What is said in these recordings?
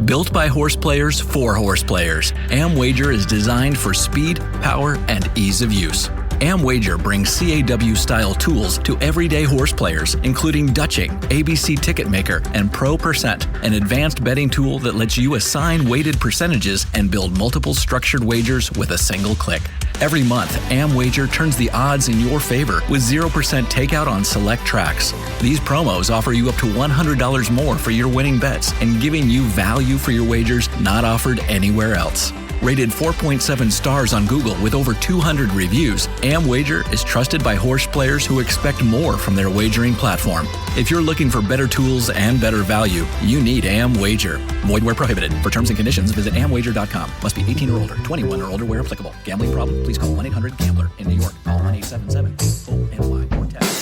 Built by horse players for horse players, AmWager is designed for speed, power, and ease of use. AmWager brings CAW-style tools to everyday horse players, including Dutching, ABC Ticket Maker, and Pro Percent, an advanced betting tool that lets you assign weighted percentages and build multiple structured wagers with a single click. Every month, AmWager turns the odds in your favor with 0% takeout on select tracks. These promos offer you up to $100 more for your winning bets and giving you value for your wagers not offered anywhere else. Rated 4.7 stars on Google with over 200 reviews, AmWager is trusted by horse players who expect more from their wagering platform. If you're looking for better tools and better value, you need AmWager. Void where prohibited. For terms and conditions, visit amwager.com. Must be 18 or older, 21 or older where applicable. Gambling problem? Please call 1-800-GAMBLER. In New York, call 1-877-ONY or text.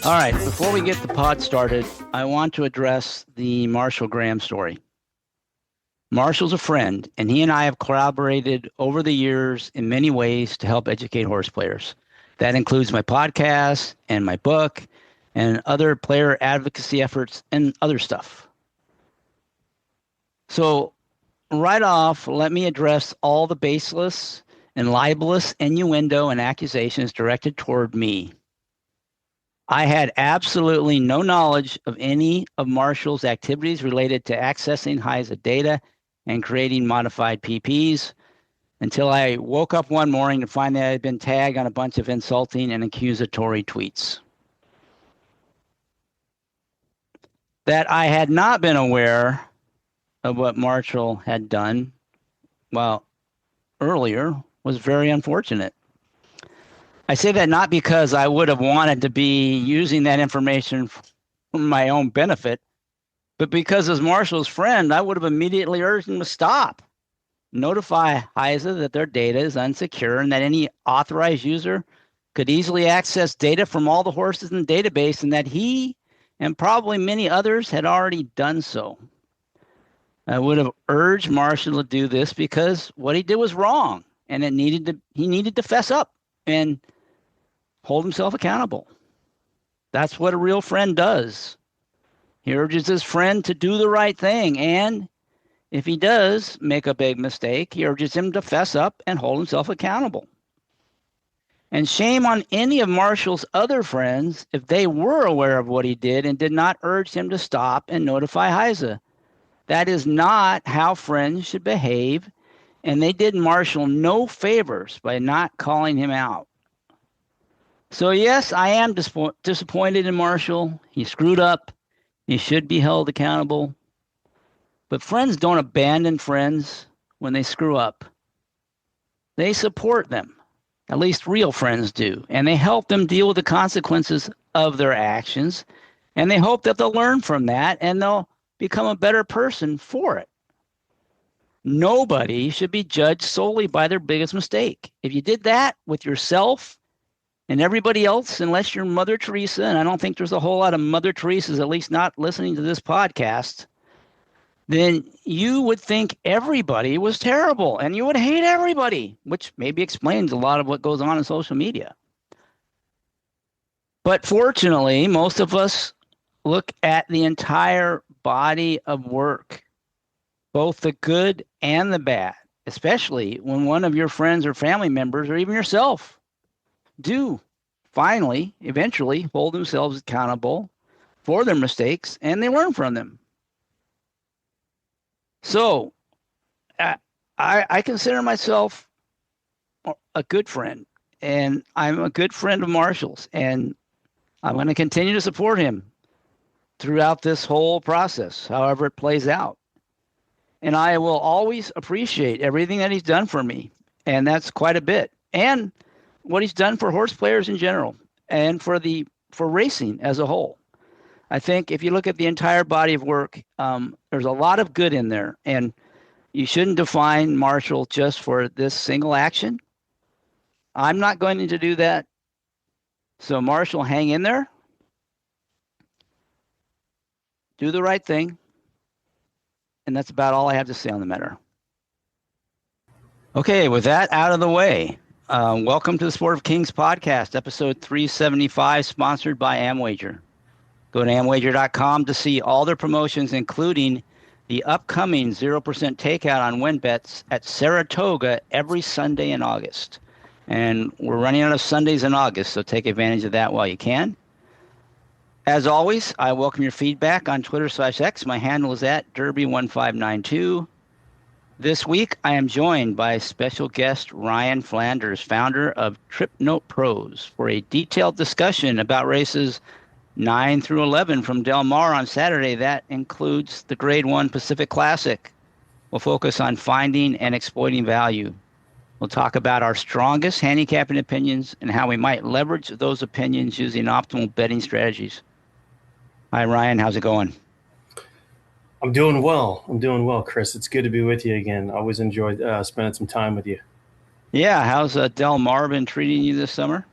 All right, before we get the pod started, I want to address the Marshall Gramm story. Marshall's a friend, and he and I have collaborated over the years in many ways to help educate horse players. That includes my podcast and my book and other player advocacy efforts and other stuff. So right off, let me address all the baseless and libelous innuendo and accusations directed toward me. I had absolutely no knowledge of any of Marshall's activities related to accessing HISA data and creating modified PPs until I woke up one morning to find that I had been tagged on a bunch of insulting and accusatory tweets. That I had not been aware of what Marshall had done, well, earlier was very unfortunate. I say that not because I would have wanted to be using that information for my own benefit, but because as Marshall's friend, I would have immediately urged him to stop. Notify HISA that their data is unsecure and that any authorized user could easily access data from all the horses in the database and that he and probably many others had already done so. I would have urged Marshall to do this because what he did was wrong and he needed to fess up and hold himself accountable. That's what a real friend does. He urges his friend to do the right thing, and if he does make a big mistake, he urges him to fess up and hold himself accountable. And shame on any of Marshall's other friends if they were aware of what he did and did not urge him to stop and notify HISA. That is not how friends should behave, and they did Marshall no favors by not calling him out. So yes, I am disappointed in Marshall. He screwed up. He should be held accountable. But friends don't abandon friends when they screw up. They support them. At least real friends do. And they help them deal with the consequences of their actions. And they hope that they'll learn from that and they'll become a better person for it. Nobody should be judged solely by their biggest mistake. If you did that with yourself and everybody else, unless you're Mother Teresa, and I don't think there's a whole lot of Mother Teresas, at least not listening to this podcast, then you would think everybody was terrible and you would hate everybody, which maybe explains a lot of what goes on in social media. But fortunately, most of us look at the entire body of work, both the good and the bad, especially when one of your friends or family members or even yourself do finally, eventually hold themselves accountable for their mistakes and they learn from them. So I consider myself a good friend, and I'm a good friend of Marshall's, and I'm going to continue to support him throughout this whole process, however it plays out. And I will always appreciate everything that he's done for me, and that's quite a bit. And what he's done for horse players in general and for racing as a whole. I think if you look at the entire body of work, there's a lot of good in there, and you shouldn't define Marshall just for this single action. I'm not going to do that. So Marshall, hang in there, do the right thing, and that's about all I have to say on the matter. Okay, with that out of the way, welcome to the Sport of Kings podcast, episode 375, sponsored by AmWager. Go to amwager.com to see all their promotions, including the upcoming 0% takeout on win bets at Saratoga every Sunday in August. And we're running out of Sundays in August, so take advantage of that while you can. As always, I welcome your feedback on Twitter/X. My handle is at Derby1592. This week, I am joined by special guest Ryan Flanders, founder of Trip Note Pros, for a detailed discussion about races 9 through 11 from Del Mar on Saturday. That includes the Grade 1 Pacific Classic. We'll focus on finding and exploiting value. We'll talk about our strongest handicapping opinions and how we might leverage those opinions using optimal betting strategies. Hi, Ryan. How's it going? I'm doing well, Chris. It's good to be with you again. I always enjoy spending some time with you. Yeah. How's Del Mar been treating you this summer?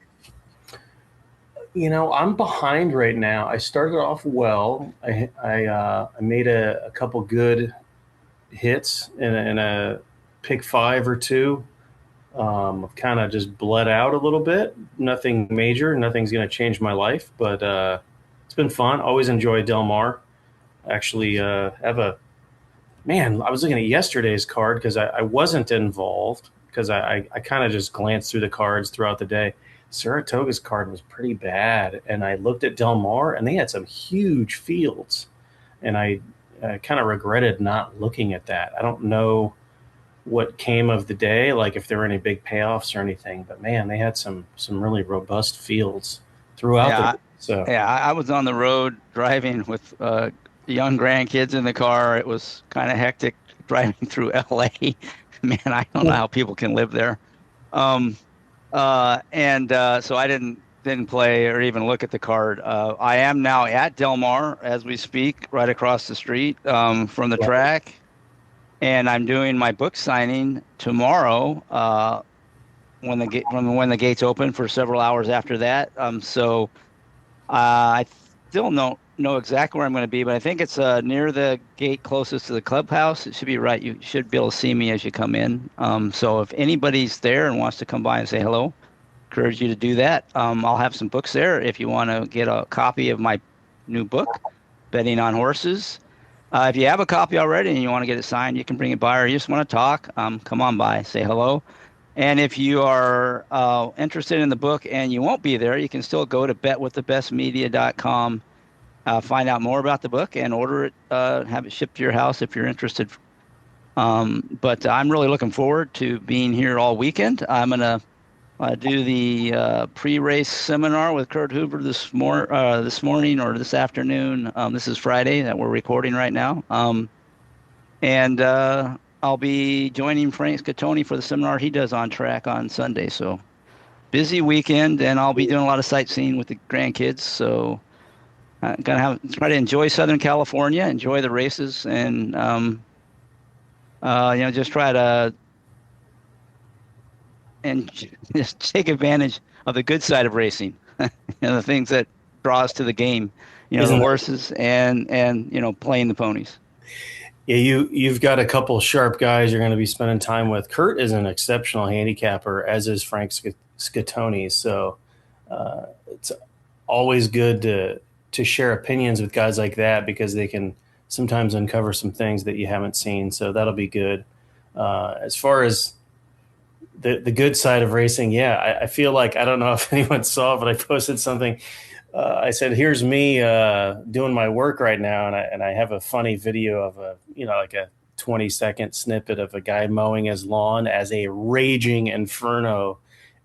You know, I'm behind right now. I started off well. I made a couple good hits in a pick 5 or 2. I've kind of just bled out a little bit. Nothing major. Nothing's going to change my life, but it's been fun. Always enjoy Del Mar. Actually, have a man. I was looking at yesterday's card because I wasn't involved because I kind of just glanced through the cards throughout the day. Saratoga's card was pretty bad, and I looked at Del Mar, and they had some huge fields, and I kind of regretted not looking at that. I don't know what came of the day, like if there were any big payoffs or anything, but man, they had some really robust fields throughout. I was on the road driving with young grandkids in the car. It was kind of hectic driving through LA. Man, I don't know how people can live there. So I didn't play or even look at the card. I am now at Del Mar as we speak, right across the street from the track. And I'm doing my book signing tomorrow when the gates open for several hours after that. So I still don't know exactly where I'm going to be, but I think it's near the gate closest to the clubhouse. It should be right. You should be able to see me as you come in. So if anybody's there and wants to come by and say hello, encourage you to do that. I'll have some books there if you want to get a copy of my new book, Betting on Horses. If you have a copy already and you want to get it signed, you can bring it by, or you just want to talk, come on by, say hello. And if you are interested in the book and you won't be there, you can still go to betwiththebestmedia.com, find out more about the book and order it, have it shipped to your house if you're interested. But I'm really looking forward to being here all weekend. I'm going to do the pre-race seminar with Kurt Hoover this morning or this afternoon. This is Friday that we're recording right now. And I'll be joining Frank Scattoni for the seminar he does on track on Sunday. So busy weekend, and I'll be doing a lot of sightseeing with the grandkids. So I'm going to try to enjoy Southern California, enjoy the races, and just try to and just take advantage of the good side of racing, the things that draw us to the game, the horses and playing the ponies. Yeah, you've got a couple sharp guys you're going to be spending time with. Kurt is an exceptional handicapper, as is Frank Scattoni. So it's always good to share opinions with guys like that because they can sometimes uncover some things that you haven't seen. So that'll be good. As far as the good side of racing, yeah, I feel like, I don't know if anyone saw, but I posted something. I said, here's me doing my work right now, and I have a funny video of a 20-second snippet of a guy mowing his lawn as a raging inferno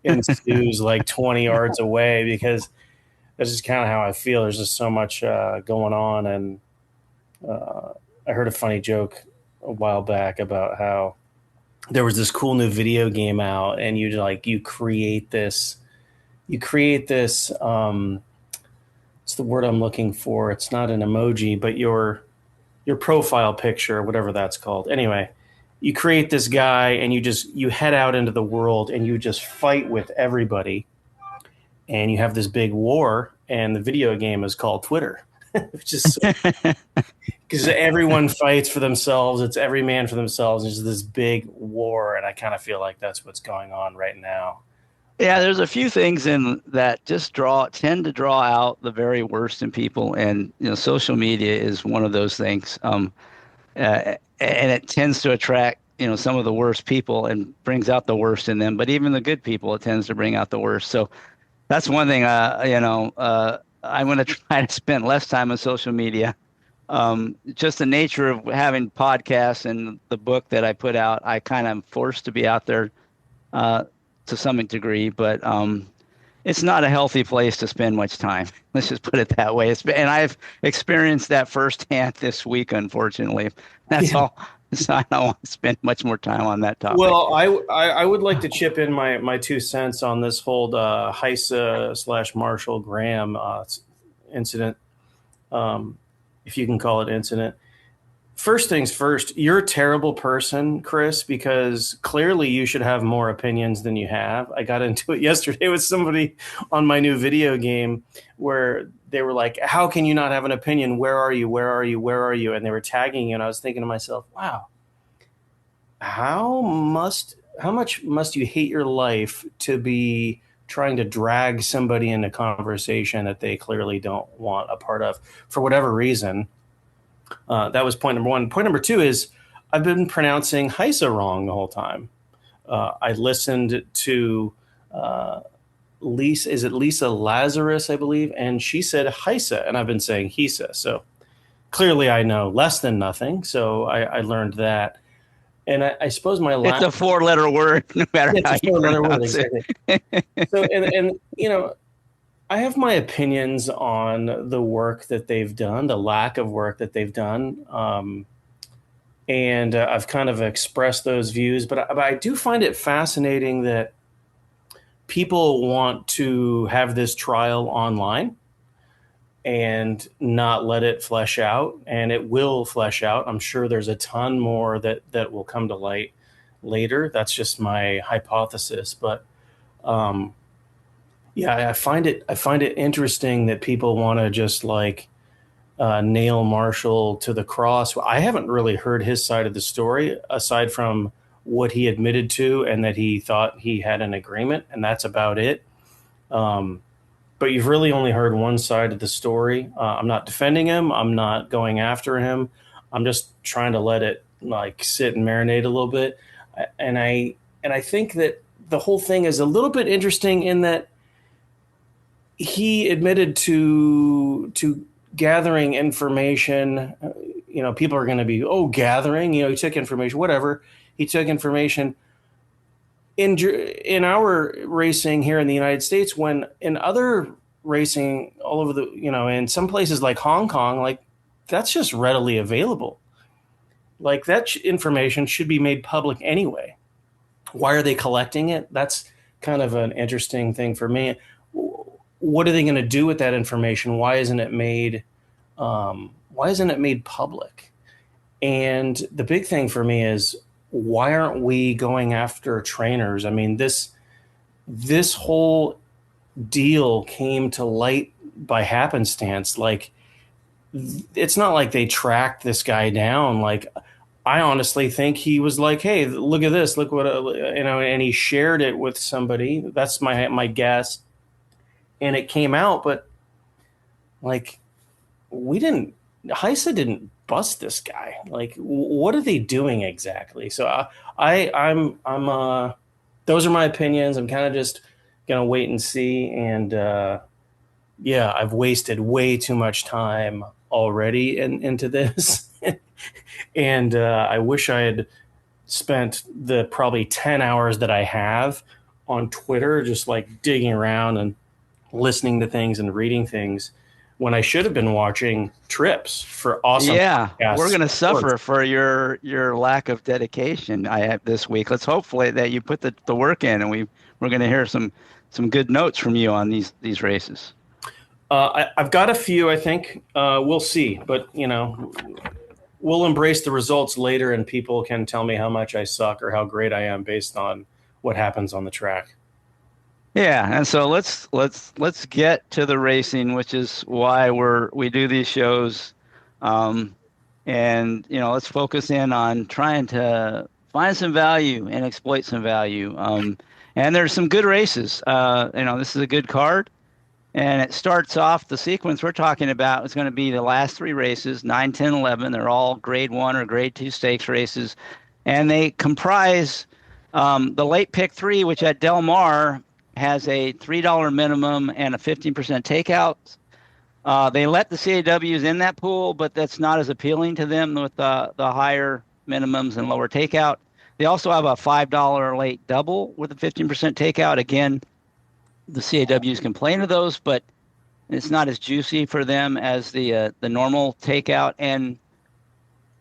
ensues like 20 yards away, because that's just kind of how I feel. There's just so much going on, and I heard a funny joke a while back about how there was this cool new video game out, and you create this what's the word I'm looking for? It's not an emoji, but your profile picture, whatever that's called. Anyway, you create this guy and you head out into the world and you just fight with everybody, and you have this big war, and the video game is called Twitter. Which is because everyone fights for themselves. It's every man for themselves. It's this big war, and I kind of feel like that's what's going on right now. Yeah, there's a few things in that just tend to draw out the very worst in people, and social media is one of those things. And it tends to attract some of the worst people and brings out the worst in them. But even the good people, it tends to bring out the worst. So that's one thing. I'm going to try to spend less time on social media. Just the nature of having podcasts and the book that I put out, I kind of am forced to be out there to some degree, but it's not a healthy place to spend much time. Let's just put it that way. And I've experienced that firsthand this week, unfortunately. That's all. So I don't want to spend much more time on that topic. Well, I would like to chip in my 2 cents on this whole Heise / Marshall Gramm incident, if you can call it incident. First things first, you're a terrible person, Chris, because clearly you should have more opinions than you have. I got into it yesterday with somebody on my new video game where they were like, how can you not have an opinion? Where are you? Where are you? Where are you? And they were tagging you. And I was thinking to myself, wow, how much must you hate your life to be trying to drag somebody into conversation that they clearly don't want a part of for whatever reason? That was point number 1. Point number 2 is I've been pronouncing Heise wrong the whole time. I listened to Lisa Lazarus, I believe, and she said Heise, and I've been saying Heise. So clearly I know less than nothing. So I learned that. And I suppose my last... It's a 4-letter word, no matter how you pronounce it. Exactly. So, and I have my opinions on the work that they've done, the lack of work that they've done. And I've kind of expressed those views, but I do find it fascinating that people want to have this trial online and not let it flesh out, and it will flesh out. I'm sure there's a ton more that will come to light later. That's just my hypothesis, but yeah, I find it interesting that people want to just nail Marshall to the cross. I haven't really heard his side of the story aside from what he admitted to and that he thought he had an agreement, and that's about it. But you've really only heard one side of the story. I'm not defending him. I'm not going after him. I'm just trying to let it sit and marinate a little bit. And I think that the whole thing is a little bit interesting in that he admitted to gathering information. People are going to be, gathering, he took information, whatever. He took information in our racing here in the United States, when in other racing all over in some places like Hong Kong, that's just readily available. That information should be made public anyway. Why are they collecting it? That's kind of an interesting thing for me. What are they going to do with that information? Why isn't it made public? And the big thing for me is, why aren't we going after trainers? I mean, this whole deal came to light by happenstance. It's not like they tracked this guy down. I honestly think he was like, hey, look at this, look what, and he shared it with somebody. That's my guess. And it came out, but Heise didn't bust this guy. What are they doing exactly? So I'm those are my opinions. I'm kind of just gonna wait and see. And I've wasted way too much time already into this. And I wish I had spent the probably 10 hours that I have on Twitter just digging around and listening to things and reading things, when I should have been watching trips for awesome podcasts. We're going to suffer for your lack of dedication I have this week. Let's hopefully that you put the work in, and we're going to hear some good notes from you on these races. I've got a few, I think. We'll see. But, we'll embrace the results later, and people can tell me how much I suck or how great I am based on what happens on the track. Yeah, and so let's get to the racing, which is why we do these shows, and let's focus in on trying to find some value and exploit some value. And there's some good races. This is a good card, and it starts off the sequence we're talking about is going to be the last three races, 9, 10, 11. They're all Grade 1 or Grade 2 stakes races, and they comprise the late pick 3, which at Del Mar has a $3 minimum and a 15% takeout. They let the CAWs in that pool, but that's not as appealing to them with the higher minimums and lower takeout. They also have a $5 late double with a 15% takeout. Again, the CAWs can play into those, but it's not as juicy for them as the normal takeout and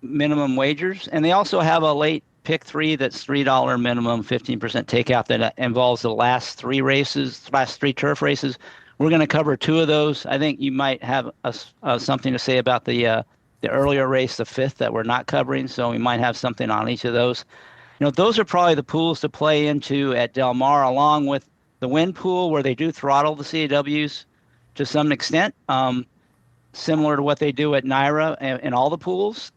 minimum wagers. And they also have a late pick 3 that's $3 minimum, 15% takeout that involves the last three turf races. We're going to cover 2 of those. I think you might have something to say about the earlier race, the 5th, that we're not covering. So we might have something on each of those. Those are probably the pools to play into at Del Mar, along with the wind pool, where they do throttle the CAWs to some extent, similar to what they do at NYRA in all the pools.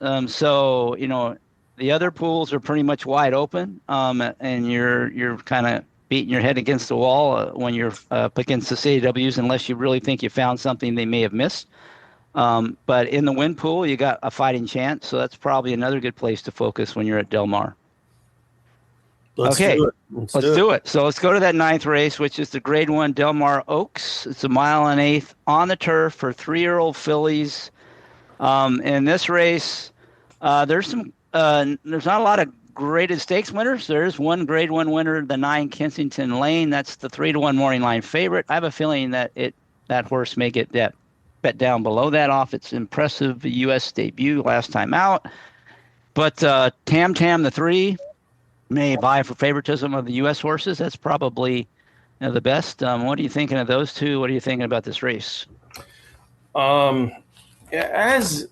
The other pools are pretty much wide open, and you're kind of beating your head against the wall when you're up against the CAWs, unless you really think you found something they may have missed. But in the wind pool, you got a fighting chance, so that's probably another good place to focus when you're at Del Mar. Let's do it. So let's go to that 9th race, which is the Grade 1 Del Mar Oaks. It's a 1 1/8 miles on the turf for 3-year-old fillies. In this race, there's not a lot of graded stakes winners. There's one Grade 1 winner, the 9 Kensington Lane. That's the 3-1 morning line favorite. I have a feeling that that horse may get that bet down below that off its impressive U.S. debut last time out. But Tam Tam, the 3, may buy for favoritism of the U.S. horses. That's probably the best. What are you thinking of those 2? What are you thinking about this race? As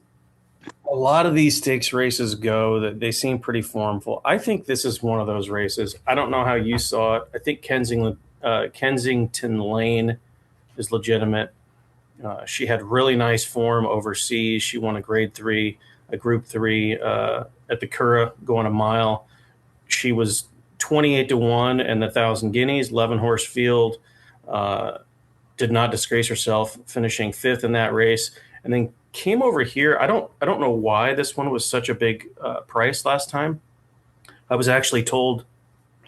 a lot of these stakes races go, that they seem pretty formful. I think this is one of those races. I don't know how you saw it. I think Kensington Lane is legitimate. She had really nice form overseas. She won a Grade 3, a Group 3 at the Curragh going a mile. She was 28-1 in the 1,000 Guineas, 11-horse field. Did not disgrace herself, finishing 5th in that race, and then came over here. I don't know why this one was such a big price last time. I was actually told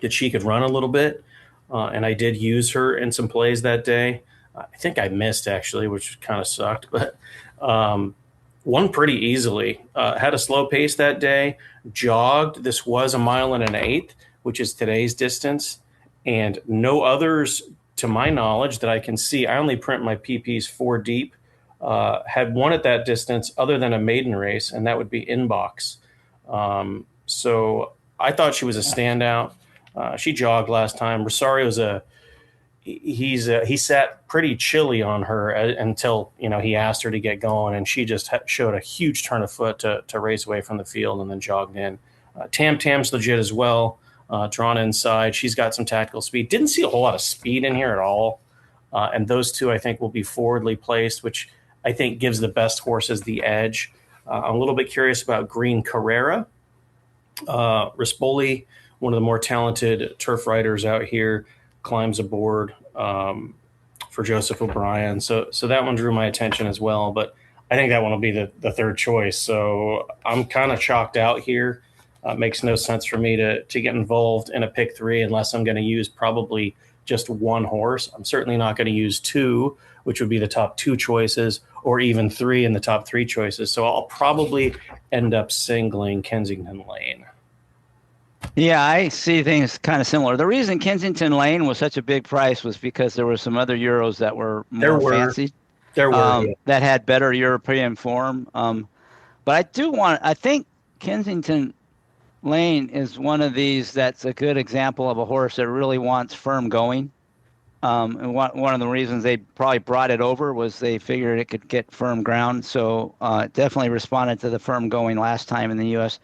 that she could run a little bit, and I did use her in some plays that day. I think I missed, actually, which kind of sucked, but won pretty easily. Had a slow pace that day, jogged. This was 1 1/8 miles, which is today's distance, and no others, to my knowledge, that I can see. I only print my PPs 4 deep. Had won at that distance other than a maiden race, and that would be Inbox. So I thought she was a standout. She jogged last time. Rosario's he sat pretty chilly on her until he asked her to get going, and she just showed a huge turn of foot to race away from the field and then jogged in. Tam Tam's legit as well, drawn inside. She's got some tactical speed. Didn't see a whole lot of speed in here at all, and those 2 I think will be forwardly placed, which I think gives the best horses the edge. I'm a little bit curious about Green Carrera. Rispoli, one of the more talented turf riders out here, climbs aboard for Joseph O'Brien. So that one drew my attention as well, but I think that one will be the 3rd choice. So I'm kind of chalked out here. Makes no sense for me to get involved in a pick 3 unless I'm going to use probably just one horse. I'm certainly not going to use 2, which would be the top 2 choices, or even 3 in the top 3 choices. So I'll probably end up singling Kensington Lane. Yeah, I see things kind of similar. The reason Kensington Lane was such a big price was because there were some other Euros that were more fancy. There were that had better European form. But I think Kensington Lane is one of these that's a good example of a horse that really wants firm going. And one of the reasons they probably brought it over was they figured it could get firm ground. So it definitely responded to the firm going last time in the U.S.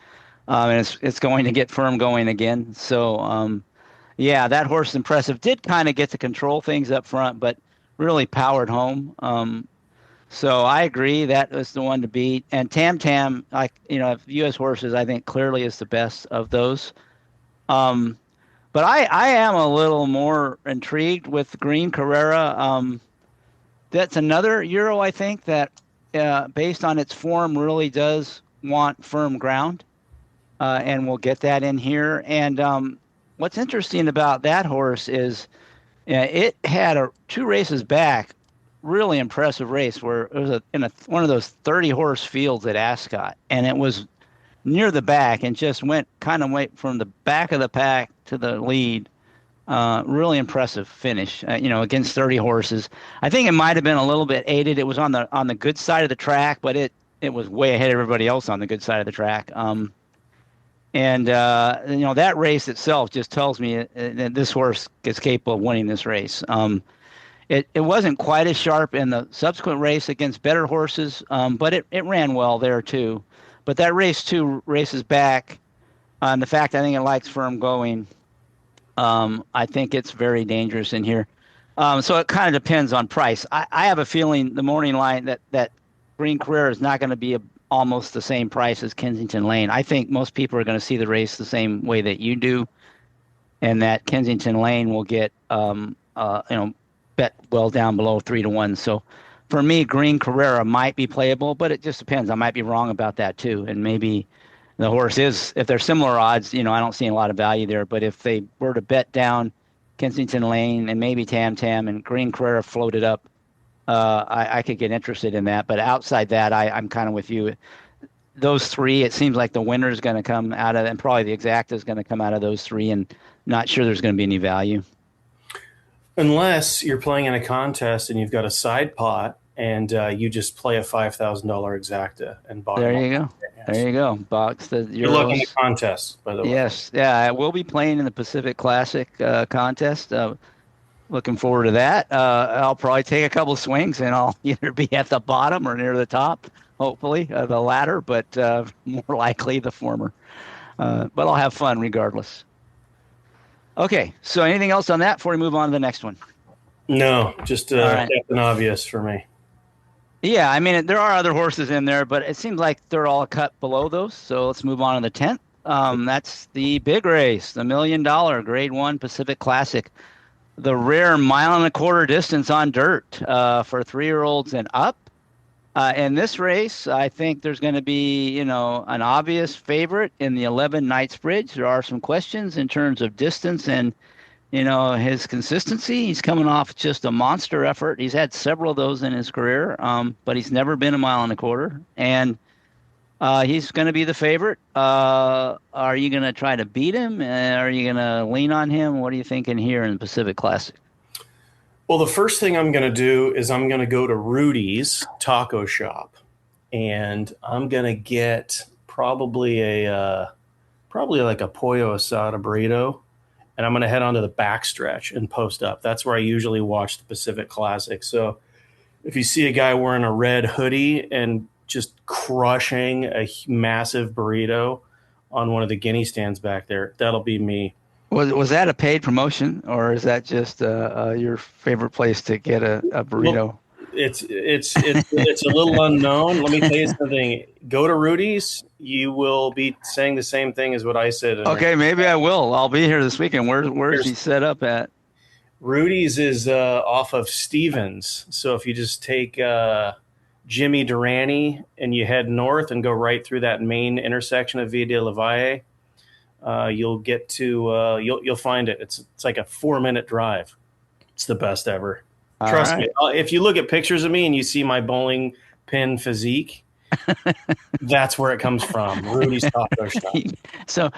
And it's going to get firm going again. So yeah, that horse is impressive. Did kind of get to control things up front, but really powered home. So I agree that was the one to beat. And Tam Tam, like U.S. horses, I think clearly is the best of those. But I am a little more intrigued with Green Carrera. That's another Euro, I think, that based on its form really does want firm ground, and we'll get that in here. And what's interesting about that horse is it had two races back, really impressive race where it was one of those 30 horse fields at Ascot, and it was near the back and just went from the back of the pack to the lead. Really impressive finish, against 30 horses. I think it might have been a little bit aided. It was on the good side of the track, but it was way ahead of everybody else on the good side of the track. That race itself just tells me that this horse is capable of winning this race. It wasn't quite as sharp in the subsequent race against better horses, but it ran well there too. But that race 2 races back, and the fact I think it likes firm going, I think it's very dangerous in here. So it kind of depends on price. I have a feeling the morning line that Green Carrera is not going to be almost the same price as Kensington Lane. I think most people are going to see the race the same way that you do, and that Kensington Lane will get bet well down below 3-1. So for me, Green Carrera might be playable, but it just depends. I might be wrong about that too. And maybe the horse is, if they're similar odds, I don't see a lot of value there. But if they were to bet down Kensington Lane and maybe Tam Tam and Green Carrera floated up, I could get interested in that. But outside that, I'm kind of with you. Those three, it seems like the winner is going to come out of, and probably the exacta is going to come out of those three, and not sure there's going to be any value. Unless you're playing in a contest and you've got a side pot and you just play a $5,000 exacta and box. There you go. There you go. Box the Euros. Good luck in the contest, by the way. Yes. Yeah, I will be playing in the Pacific Classic contest. Looking forward to that. I'll probably take a couple swings and I'll either be at the bottom or near the top, hopefully, the latter, but more likely the former. But I'll have fun regardless. Okay, so anything else on that before we move on to the next one? No, just right. Captain Obvious for me. Yeah, I mean, there are other horses in there, but it seems like they're all cut below those. So let's move on to the 10th. That's the big race, the $1 million Grade 1 Pacific Classic, the rare 1.25 mile distance on dirt for 3-year-olds and up. In this race, I think there's going to be, an obvious favorite in the 11 Knightsbridge. There are some questions in terms of distance and, his consistency. He's coming off just a monster effort. He's had several of those in his career, but he's never been 1.25 miles. And he's going to be the favorite. Are you going to try to beat him? Are you going to lean on him? What are you thinking here in the Pacific Classic? Well, the first thing I'm going to do is I'm going to go to Rudy's Taco Shop, and I'm going to get probably like a pollo asada burrito, and I'm going to head onto the backstretch and post up. That's where I usually watch the Pacific Classic. So if you see a guy wearing a red hoodie and just crushing a massive burrito on one of the guinea stands back there, that'll be me. Was that a paid promotion, or is that just your favorite place to get a burrito? Well, it's a little unknown. Let me tell you something. Go to Rudy's. You will be saying the same thing as what I said. Okay, maybe I will. I'll be here this weekend. Where is he set up at? Rudy's is off of Stevens. So if you just take Jimmy Durante and you head north and go right through that main intersection of Via de la Valle, you'll get to you'll find it. It's like a 4-minute drive. It's the best ever. Trust me. If you look at pictures of me and you see my bowling pin physique, that's where it comes from. Rudy's Taco Shop. So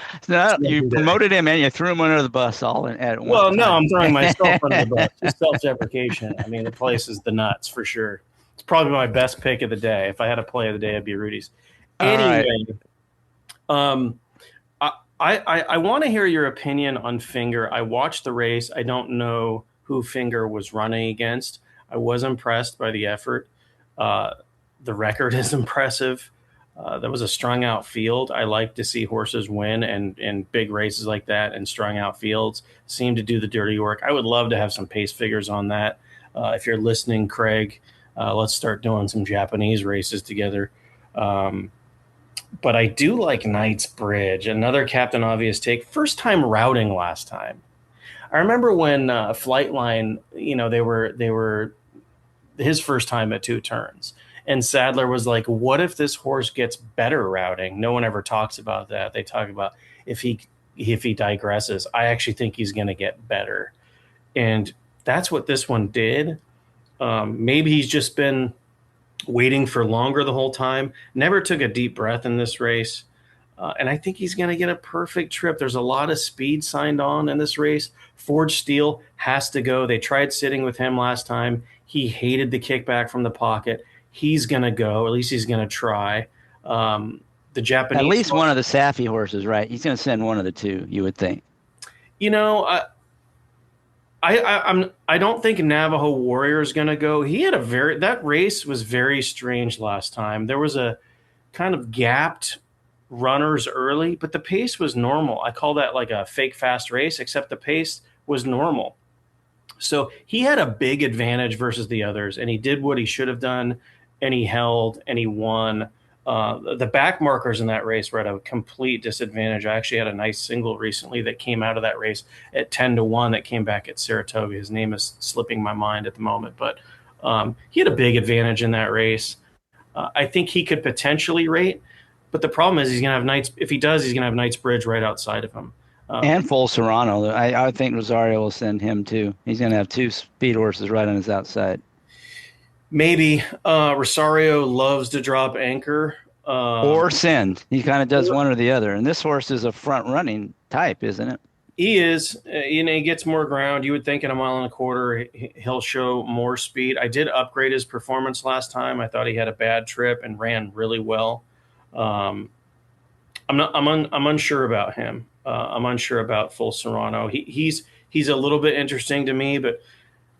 you promoted him and you threw him under the bus all at once. Well, no, I'm throwing myself under the bus. It's self-deprecation. I mean, the place is the nuts for sure. It's probably my best pick of the day. If I had a play of the day, it'd be Rudy's. Anyway, I want to hear your opinion on Finger. I watched the race. I don't know who Finger was running against. I was impressed by the effort. The record is impressive. That was a strung out field. I like to see horses win and big races like that, and strung out fields seem to do the dirty work. I would love to have some pace figures on that. If you're listening, Craig, let's start doing some Japanese races together. But I do like Knightsbridge, another Captain Obvious take. First time routing last time. I remember when Flightline, they were his first time at 2 turns. And Sadler was like, what if this horse gets better routing? No one ever talks about that. They talk about if he digresses. I actually think he's going to get better. And that's what this one did. Maybe he's just been waiting for longer the whole time. Never took a deep breath in this race. And I think he's going to get a perfect trip. There's a lot of speed signed on in this race. Forge Steel has to go. They tried sitting with him last time. He hated the kickback from the pocket. He's going to go. At least he's going to try. The Japanese. At least one of the Safi horses, right? He's going to send one of the 2, you would think. I don't think Navajo Warrior is going to go. He had that race was very strange last time. There was a kind of gapped runners early, but the pace was normal. I call that like a fake fast race, except the pace was normal. So he had a big advantage versus the others, and he did what he should have done, and he held, and he won. The back markers in that race were at a complete disadvantage. I actually had a nice single recently that came out of that race at 10-1 that came back at Saratoga. His name is slipping my mind at the moment, but he had a big advantage in that race. I think he could potentially rate, but the problem is he's going to have Knights. If he does, he's going to have Knightsbridge right outside of him. And Full Serrano. I think Rosario will send him too. He's going to have 2 speed horses right on his outside. Maybe Rosario loves to drop anchor. Or send. He kind of does one or the other. And this horse is a front-running type, isn't it? He is. He gets more ground. You would think in a 1.25 miles he'll show more speed. I did upgrade his performance last time. I thought he had a bad trip and ran really well. I'm unsure about him. I'm unsure about Full Serrano. He's a little bit interesting to me, but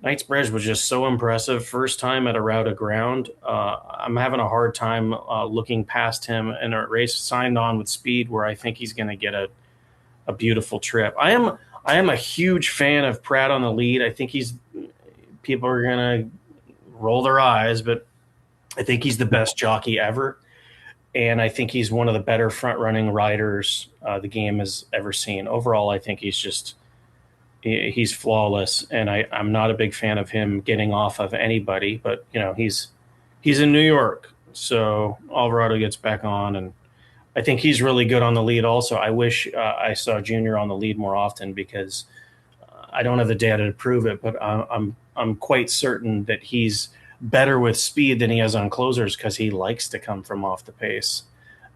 Knightsbridge was just so impressive. First time at a route of ground. I'm having a hard time looking past him in a race signed on with speed where I think he's going to get a beautiful trip. I am a huge fan of Pratt on the lead. I think people are going to roll their eyes, but I think he's the best jockey ever. And I think he's one of the better front-running riders the game has ever seen. Overall, I think he's flawless, and I'm not a big fan of him getting off of anybody. But he's in New York, so Alvarado gets back on, and I think he's really good on the lead. Also, I wish I saw Junior on the lead more often because I don't have the data to prove it, but I'm quite certain that he's better with speed than he has on closers because he likes to come from off the pace.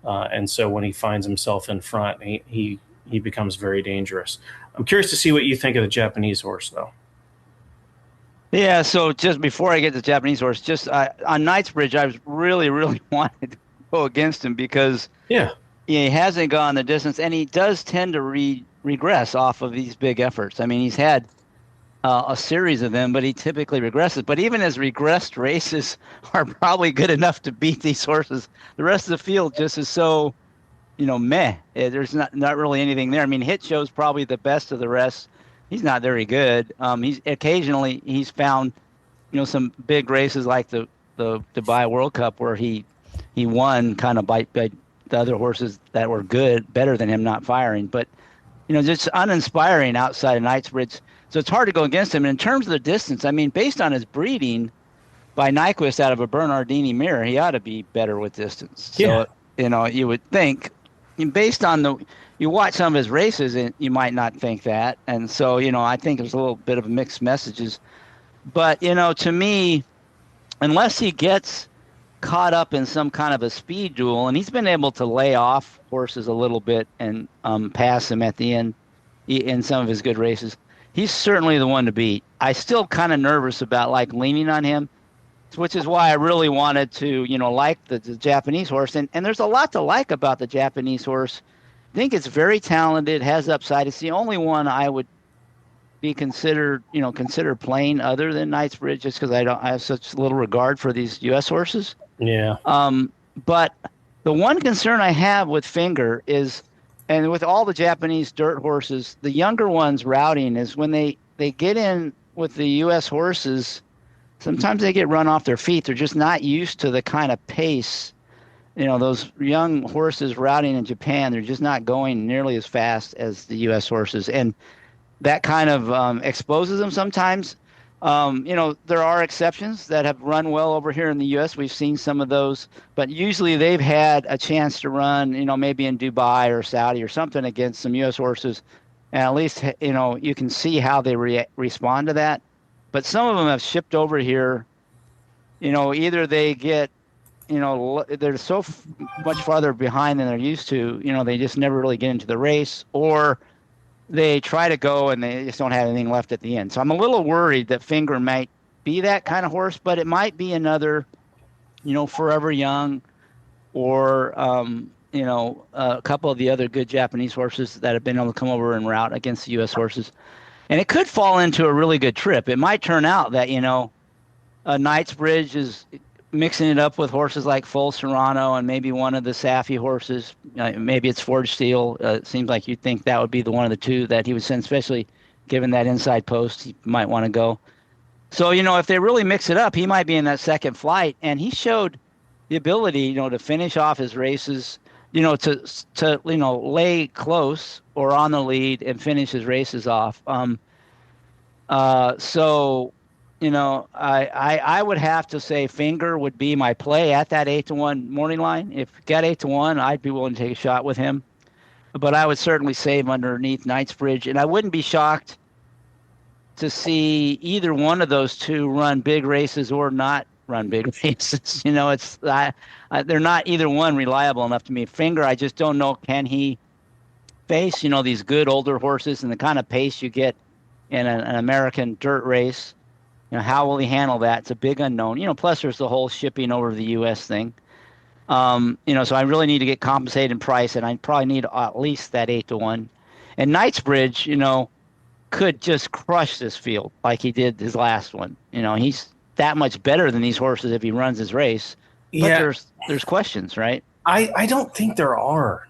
And so when he finds himself in front, he becomes very dangerous. I'm curious to see what you think of the Japanese horse, though. Yeah, so just before I get to the Japanese horse, just on Knightsbridge, I was really, really wanted to go against him because he hasn't gone the distance, and he does tend to regress off of these big efforts. I mean, he's had a series of them, but he typically regresses. But even his regressed races are probably good enough to beat these horses. The rest of the field just is so, meh. There's not really anything there. I mean, Hit Show's probably the best of the rest. He's not very good. He's found, some big races like the Dubai World Cup where he won kind of by the other horses that were good, better than him not firing. But, just uninspiring outside of Knightsbridge. So it's hard to go against him. And in terms of the distance, I mean, based on his breeding by Nyquist out of a Bernardini mirror, he ought to be better with distance. So, you would think, based on you watch some of his races, and you might not think that. And so, I think there's a little bit of mixed messages. But, to me, unless he gets caught up in some kind of a speed duel, and he's been able to lay off horses a little bit and pass him at the end in some of his good races, he's certainly the one to beat. I still kind of nervous about leaning on him, which is why I really wanted to, like the Japanese horse. And there's a lot to like about the Japanese horse. I think it's very talented, has upside. It's the only one I would be considered playing other than Knightsbridge just because I have such little regard for these U.S. horses. Yeah. But the one concern I have with Finger is, and with all the Japanese dirt horses, the younger ones routing is when they get in with the U.S. horses, sometimes they get run off their feet. They're just not used to the kind of pace. Those young horses routing in Japan, they're just not going nearly as fast as the U.S. horses. And that kind of exposes them sometimes. There are exceptions that have run well over here in the U.S. We've seen some of those, but usually they've had a chance to run, maybe in Dubai or Saudi or something against some U.S. horses. And at least, you can see how they respond to that. But some of them have shipped over here. Either they get, they're so much farther behind than they're used to, they just never really get into the race, or they try to go and they just don't have anything left at the end. So I'm a little worried that Finger might be that kind of horse, but it might be another, Forever Young or, a couple of the other good Japanese horses that have been able to come over and route against the U.S. horses. And it could fall into a really good trip. It might turn out that, Knightsbridge is mixing it up with horses like Full Serrano and maybe one of the Safi horses. Maybe it's Forge Steel. It seems like you'd think that would be the one of the two that he would send, especially given that inside post. He might want to go. So, if they really mix it up, he might be in that second flight. And he showed the ability, to finish off his races, to lay close or on the lead and finish his races off. So, I would have to say Finger would be my play at that 8-1 morning line. If you got 8-1, I'd be willing to take a shot with him. But I would certainly save underneath Knightsbridge, and I wouldn't be shocked to see either one of those two run big races or not run big races. They're not either one reliable enough to me. Finger, I just don't know. Can he face these good older horses and the kind of pace you get in an American dirt race? How will he handle that? It's a big unknown. Plus there's the whole shipping over to the U.S. thing. So I really need to get compensated in price, and I probably need at least that 8-1. And Knightsbridge, could just crush this field like he did his last one. He's that much better than these horses if he runs his race. But Yeah. there's questions, right? I don't think there are.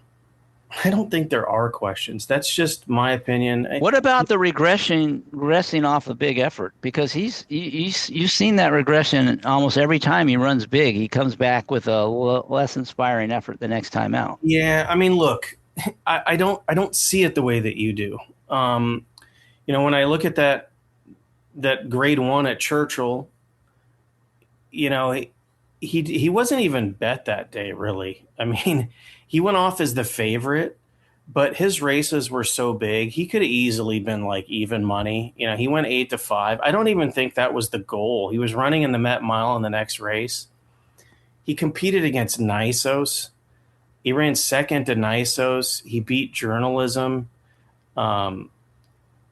I don't think there are questions. That's just my opinion. What about the regressing off a big effort? Because you've seen that regression almost every time he runs big. He comes back with a less inspiring effort the next time out. Yeah, I mean, look, I don't see it the way that you do. When I look at that grade 1 at Churchill, he wasn't even bet that day, really. I mean, he went off as the favorite, but his races were so big, he could have easily been like even money. He went 8-5. I don't even think that was the goal. He was running in the Met Mile in the next race. He competed against Nisos. He ran second to Nisos. He beat Journalism. And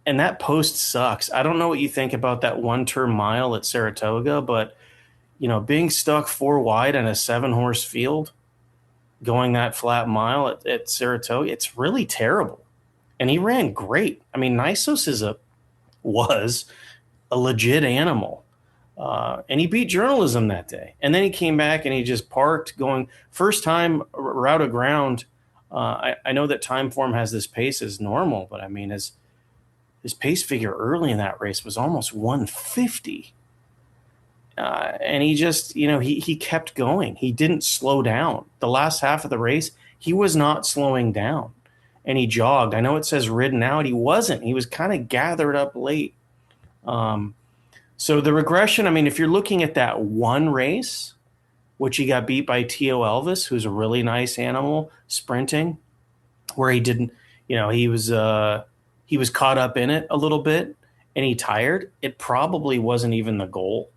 that post sucks. I don't know what you think about that one-turn mile at Saratoga, but being stuck 4 wide in a 7-horse field, going that flat mile at Saratoga, it's really terrible. And he ran great. I mean, Nisos was a legit animal. And he beat Journalism that day. And then he came back and he just parked going first time route of ground. I know that time form has this pace as normal, but I mean, his pace figure early in that race was almost 150. And he just, he kept going. He didn't slow down. The last half of the race, he was not slowing down. And he jogged. I know it says ridden out. He wasn't. He was kind of gathered up late. So the regression, I mean, if you're looking at that one race, which he got beat by T.O. Elvis, who's a really nice animal, sprinting, where he didn't, he was caught up in it a little bit and he tired. It probably wasn't even the goal.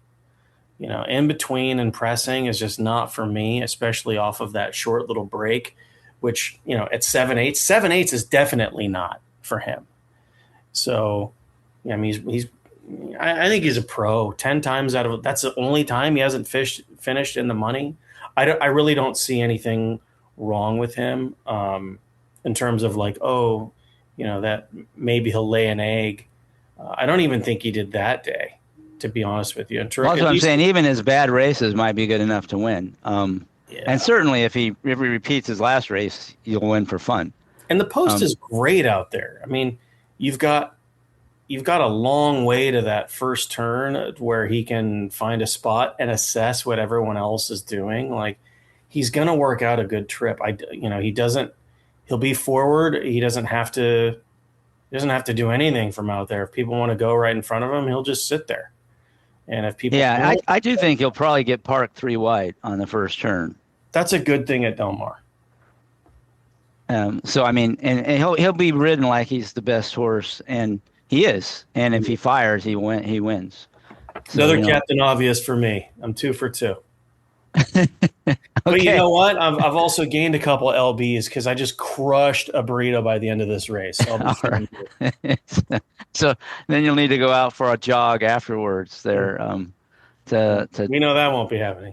In between and pressing is just not for me, especially off of that short little break, which, at 7/8 is definitely not for him. So, I mean, I think he's a pro 10 times out of, that's the only time he hasn't finished in the money. I really don't see anything wrong with him in terms of like, that maybe he'll lay an egg I don't even think he did that day, to be honest with you. Well, that's what I'm saying. Even his bad races might be good enough to win. Yeah. And certainly, if he repeats his last race, you'll win for fun. And the post is great out there. I mean, you've got a long way to that first turn where he can find a spot and assess what everyone else is doing. Like, he's going to work out a good trip. He'll be forward. He doesn't have to do anything from out there. If people want to go right in front of him, he'll just sit there. And if people, I do think he'll probably get parked 3 wide on the first turn. That's a good thing at Del Mar. So I mean, and he'll be ridden like he's the best horse, and he is. And if he fires, he wins. So, another Captain Obvious for me. I'm 2 for 2. Okay. But you know what? I've also gained a couple of LBs because I just crushed a burrito by the end of this race. All right. So then you'll need to go out for a jog afterwards. There. We know that won't be happening.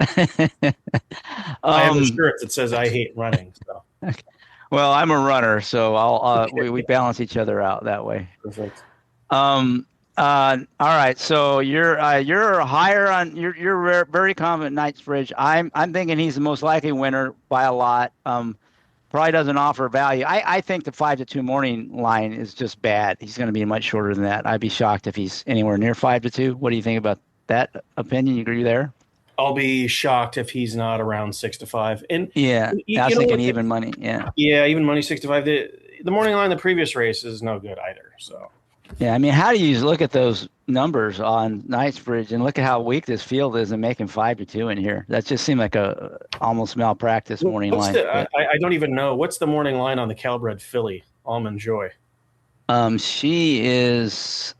I have a shirt that says "I hate running." So. Okay. Well, I'm a runner, so we balance each other out that way. Perfect. All right, so you're higher on you're very confident Knightsbridge. I'm thinking he's the most likely winner by a lot. Probably doesn't offer value. I think the 5-2 morning line is just bad. He's going to be much shorter than that. I'd be shocked if he's anywhere near 5-2. What do you think about that opinion? You agree there? I'll be shocked if he's not around 6-5. And yeah, I was thinking even money. Yeah, even money 6-5. The morning line, the previous race is no good either. So. Yeah, I mean, how do you look at those numbers on Knightsbridge and look at how weak this field is and making 5-2 in here? That just seemed like a almost malpractice morning line. I don't even know. What's the morning line on the Calbred filly, Almond Joy? She is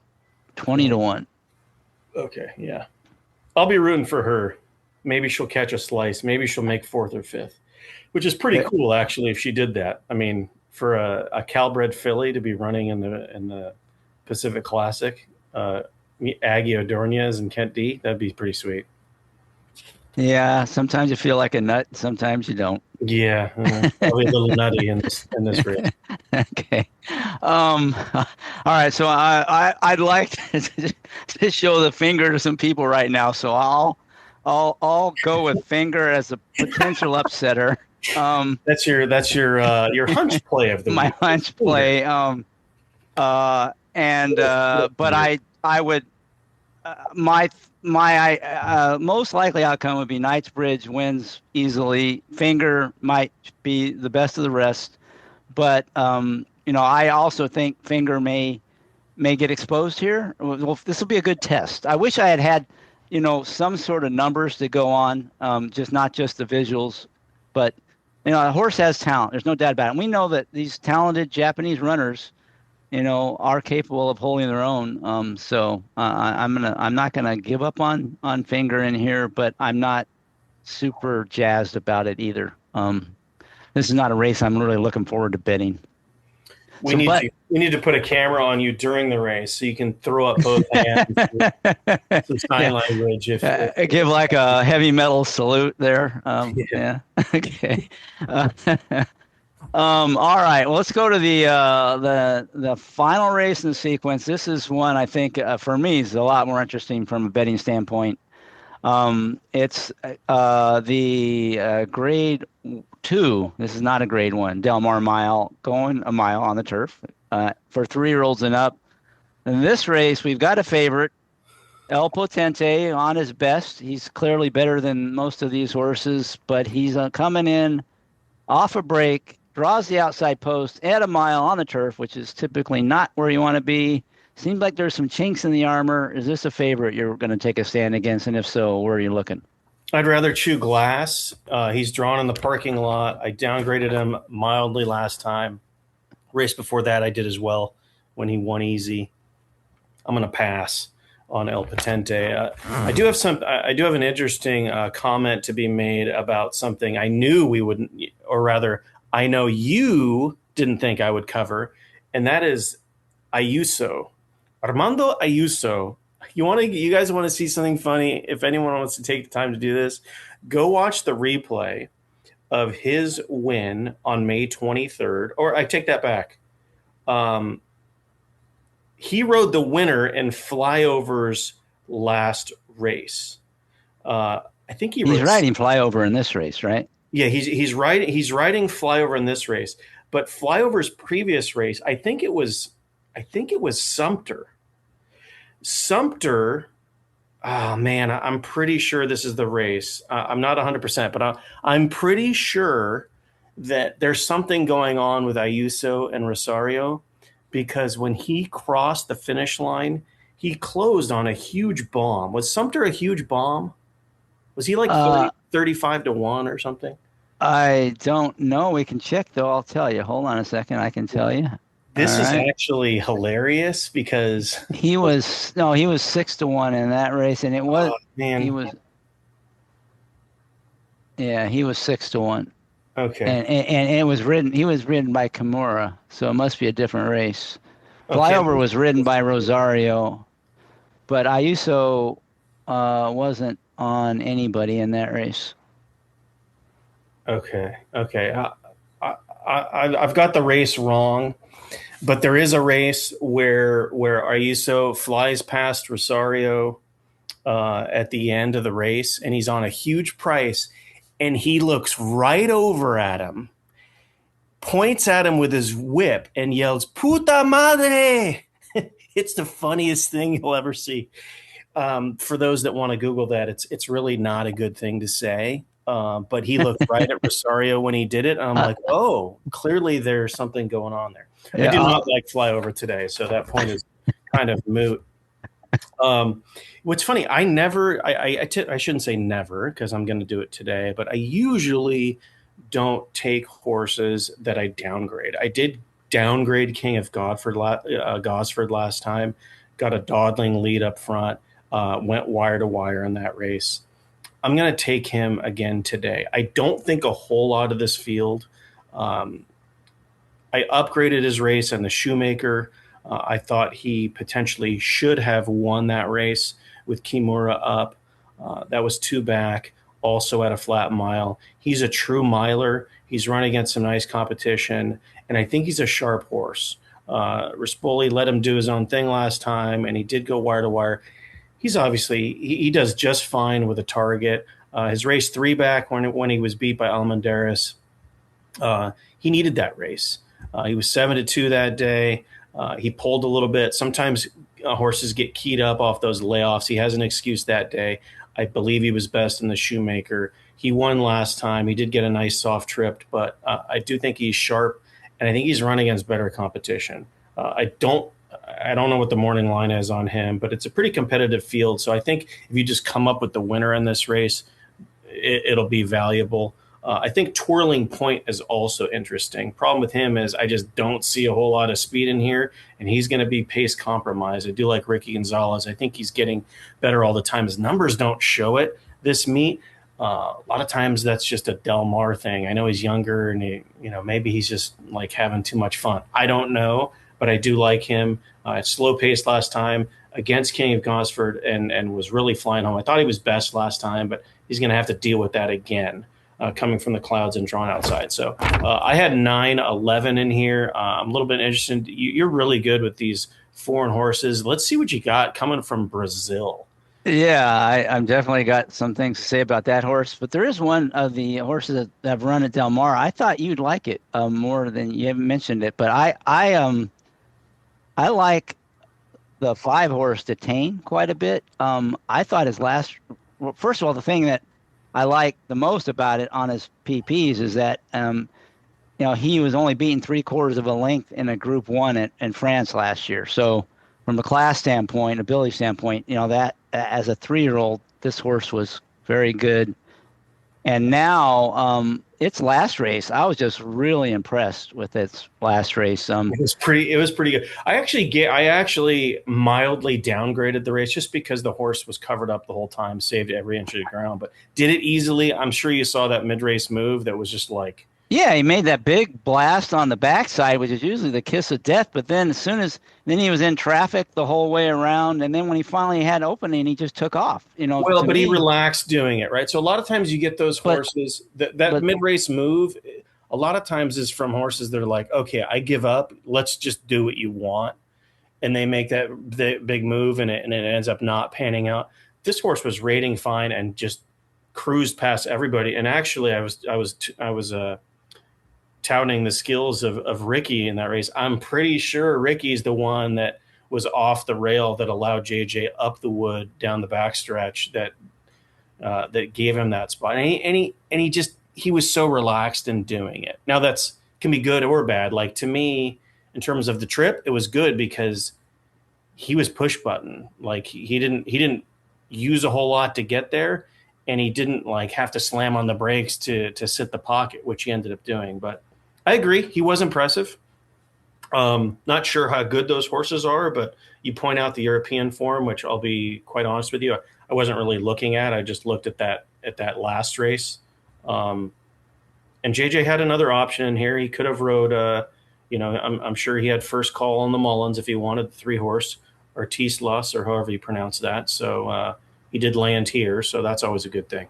20-1. Okay, yeah. I'll be rooting for her. Maybe she'll catch a slice. Maybe she'll make 4th or 5th, which is pretty cool, actually, if she did that. I mean, for a Calbred filly to be running in the Pacific Classic, Aggie Odornias and Kent D, that'd be pretty sweet. Yeah, sometimes you feel like a nut, sometimes you don't. Yeah, probably a little nutty in this race. Okay. All right, so I'd like to show the finger to some people right now, so I'll go with finger as a potential upsetter. That's your hunch play of the my week. Hunch play. But I would my most likely outcome would be Knightsbridge wins easily. Finger might be the best of the rest, but I also think Finger may get exposed here. Well, this will be a good test. I wish I had some sort of numbers to go on, not just the visuals, but a horse has talent. There's no doubt about it. And we know that these talented Japanese runners are capable of holding their own. So I'm not gonna give up on Finger in here, but I'm not super jazzed about it either. This is not a race I'm really looking forward to betting. We need to put a camera on you during the race so you can throw up both hands. Some sign language. Give like a heavy metal salute there. Yeah. Okay. All right. Well, let's go to the final race in the sequence. This is one I think for me is a lot more interesting from a betting standpoint. It's the grade 2. This is not a grade 1. Del Mar Mile, going a mile on the turf for 3-year-olds and up. In this race, we've got a favorite, El Potente, on his best. He's clearly better than most of these horses, but he's coming in off a break, draws the outside post at a mile on the turf, which is typically not where you want to be. Seems like there's some chinks in the armor. Is this a favorite you're going to take a stand against? And if so, where are you looking? I'd rather chew glass. He's drawn in the parking lot. I downgraded him mildly last time. Race before that, I did as well when he won easy. I'm going to pass on El Potente. I do have an interesting comment to be made about something I knew we wouldn't, or rather, I know you didn't think I would cover, and that is Ayuso. Armando Ayuso. You guys want to see something funny? If anyone wants to take the time to do this, go watch the replay of his win on May 23rd. Or I take that back. he rode the winner in Flyover's last race. I think he's riding Flyover in this race, right? Yeah, he's riding Flyover in this race, but Flyover's previous race, I think it was Sumter. Sumter. Oh man, I'm pretty sure this is the race. I'm not 100%, but I'm pretty sure that there's something going on with Ayuso and Rosario, because when he crossed the finish line, he closed on a huge bomb. Was Sumter a huge bomb? Was he like 35 to 1 or something? I don't know. We can check, though. I'll tell you. Hold on a second. I can tell you. This is actually hilarious because he was 6 to 1 in that race, and it was he was 6 to 1. Okay. And it was ridden. He was ridden by Kimura, so it must be a different race. Flyover was ridden by Rosario, but Ayuso wasn't on anybody in that race. Okay. I've got the race wrong, but there is a race where Ayuso flies past Rosario at the end of the race, and he's on a huge price, and he looks right over at him, points at him with his whip, and yells, "Puta madre!" It's the funniest thing you'll ever see. For those that want to Google that, it's really not a good thing to say. But he looked right at Rosario when he did it. And I'm like, oh, clearly there's something going on there. Yeah, I do not like Flyover today, so that point is kind of moot. What's funny, I shouldn't say never, because I'm going to do it today, but I usually don't take horses that I downgrade. I did downgrade King of Gosford last time, got a dawdling lead up front, went wire to wire in that race. I'm going to take him again today. I don't think a whole lot of this field. I upgraded his race on the Shoemaker. I thought he potentially should have won that race with Kimura up. That was 2 back, also at a flat mile. He's a true miler. He's run against some nice competition, and I think he's a sharp horse. Rispoli let him do his own thing last time, and he did go wire to wire. He's obviously he does just fine with a target. His race 3 back when he was beat by Almendares, he needed that race. He was 7 to 2 that day. He pulled a little bit. Sometimes horses get keyed up off those layoffs. He has an excuse that day. I believe he was best in the Shoemaker. He won last time. He did get a nice soft trip, but I do think he's sharp, and I think he's run against better competition. I don't know what the morning line is on him, but it's a pretty competitive field. So I think if you just come up with the winner in this race, it'll be valuable. I think Twirling Point is also interesting. Problem with him is I just don't see a whole lot of speed in here, and he's going to be pace compromised. I do like Ricky Gonzalez. I think he's getting better all the time. His numbers don't show it this meet. A lot of times that's just a Del Mar thing. I know he's younger, and maybe he's just like having too much fun. I don't know, but I do like him. Slow pace last time against King of Gosford and was really flying home. I thought he was best last time, but he's going to have to deal with that again. Coming from the clouds and drawn outside. So I had 9-11 in here. I'm a little bit interested. You're really good with these foreign horses. Let's see what you got coming from Brazil. Yeah, I'm definitely got some things to say about that horse. But there is one of the horses that have run at Del Mar. I thought you'd like it more than you haven't mentioned it. But I like the 5-horse Detain quite a bit. I thought his last. Well, first of all, the thing that I like the most about it on his PPs is that, he was only beaten 3/4 of a length in a Group 1 in France last year. So from a class standpoint, ability standpoint, that as a 3-year-old, this horse was very good. And now its last race, I was just really impressed with its last race. It was pretty good. I actually mildly downgraded the race just because the horse was covered up the whole time, saved every inch of the ground, but did it easily. I'm sure you saw that mid-race move that was just like. Yeah, he made that big blast on the backside, which is usually the kiss of death. But then then he was in traffic the whole way around. And then when he finally had opening, he just took off, Well, but he relaxed doing it, right? So a lot of times you get those horses, that mid-race move, a lot of times is from horses that are like, okay, I give up. Let's just do what you want. and they make that big move, and it ends up not panning out. This horse was rating fine and just cruised past everybody. And actually, I was touting the skills of Ricky in that race. I'm pretty sure Ricky's the one that was off the rail that allowed JJ up the wood down the backstretch that gave him that spot. And he was so relaxed in doing it. Now can be good or bad. Like, to me, in terms of the trip, it was good because he was push button. Like, he didn't use a whole lot to get there, and he didn't like have to slam on the brakes to sit the pocket, which he ended up doing. But I agree, he was impressive. Not sure how good those horses are, but you point out the European form, which I'll be quite honest with you, I wasn't really looking at. I just looked at that last race. And JJ had another option in here. He could have rode, I'm sure he had first call on the Mullins if he wanted the 3-horse, or Tislas, or however you pronounce that. So he did land here, so that's always a good thing.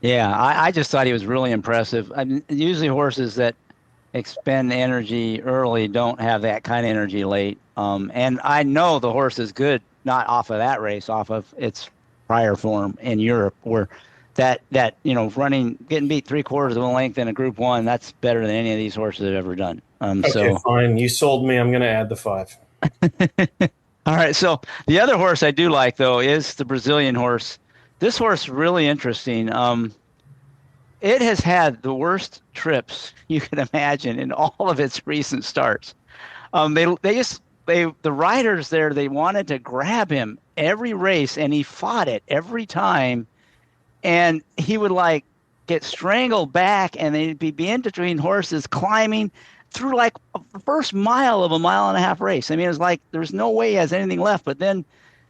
Yeah, I just thought he was really impressive. I mean, usually horses that expend energy early don't have that kind of energy late. And I know the horse is good, not off of that race, off of its prior form in Europe, where that running, getting beat 3/4 of a length in a Group 1, that's better than any of these horses have ever done. Okay, fine. You sold me. I'm going to add the 5. All right. So the other horse I do like, though, is the Brazilian horse. This horse is really interesting. It has had the worst trips you can imagine in all of its recent starts. The riders there, they wanted to grab him every race, and he fought it every time. And he would like get strangled back, and they'd be in between horses climbing through like the first mile of a 1.5-mile race. I mean, it was like there's no way he has anything left. But then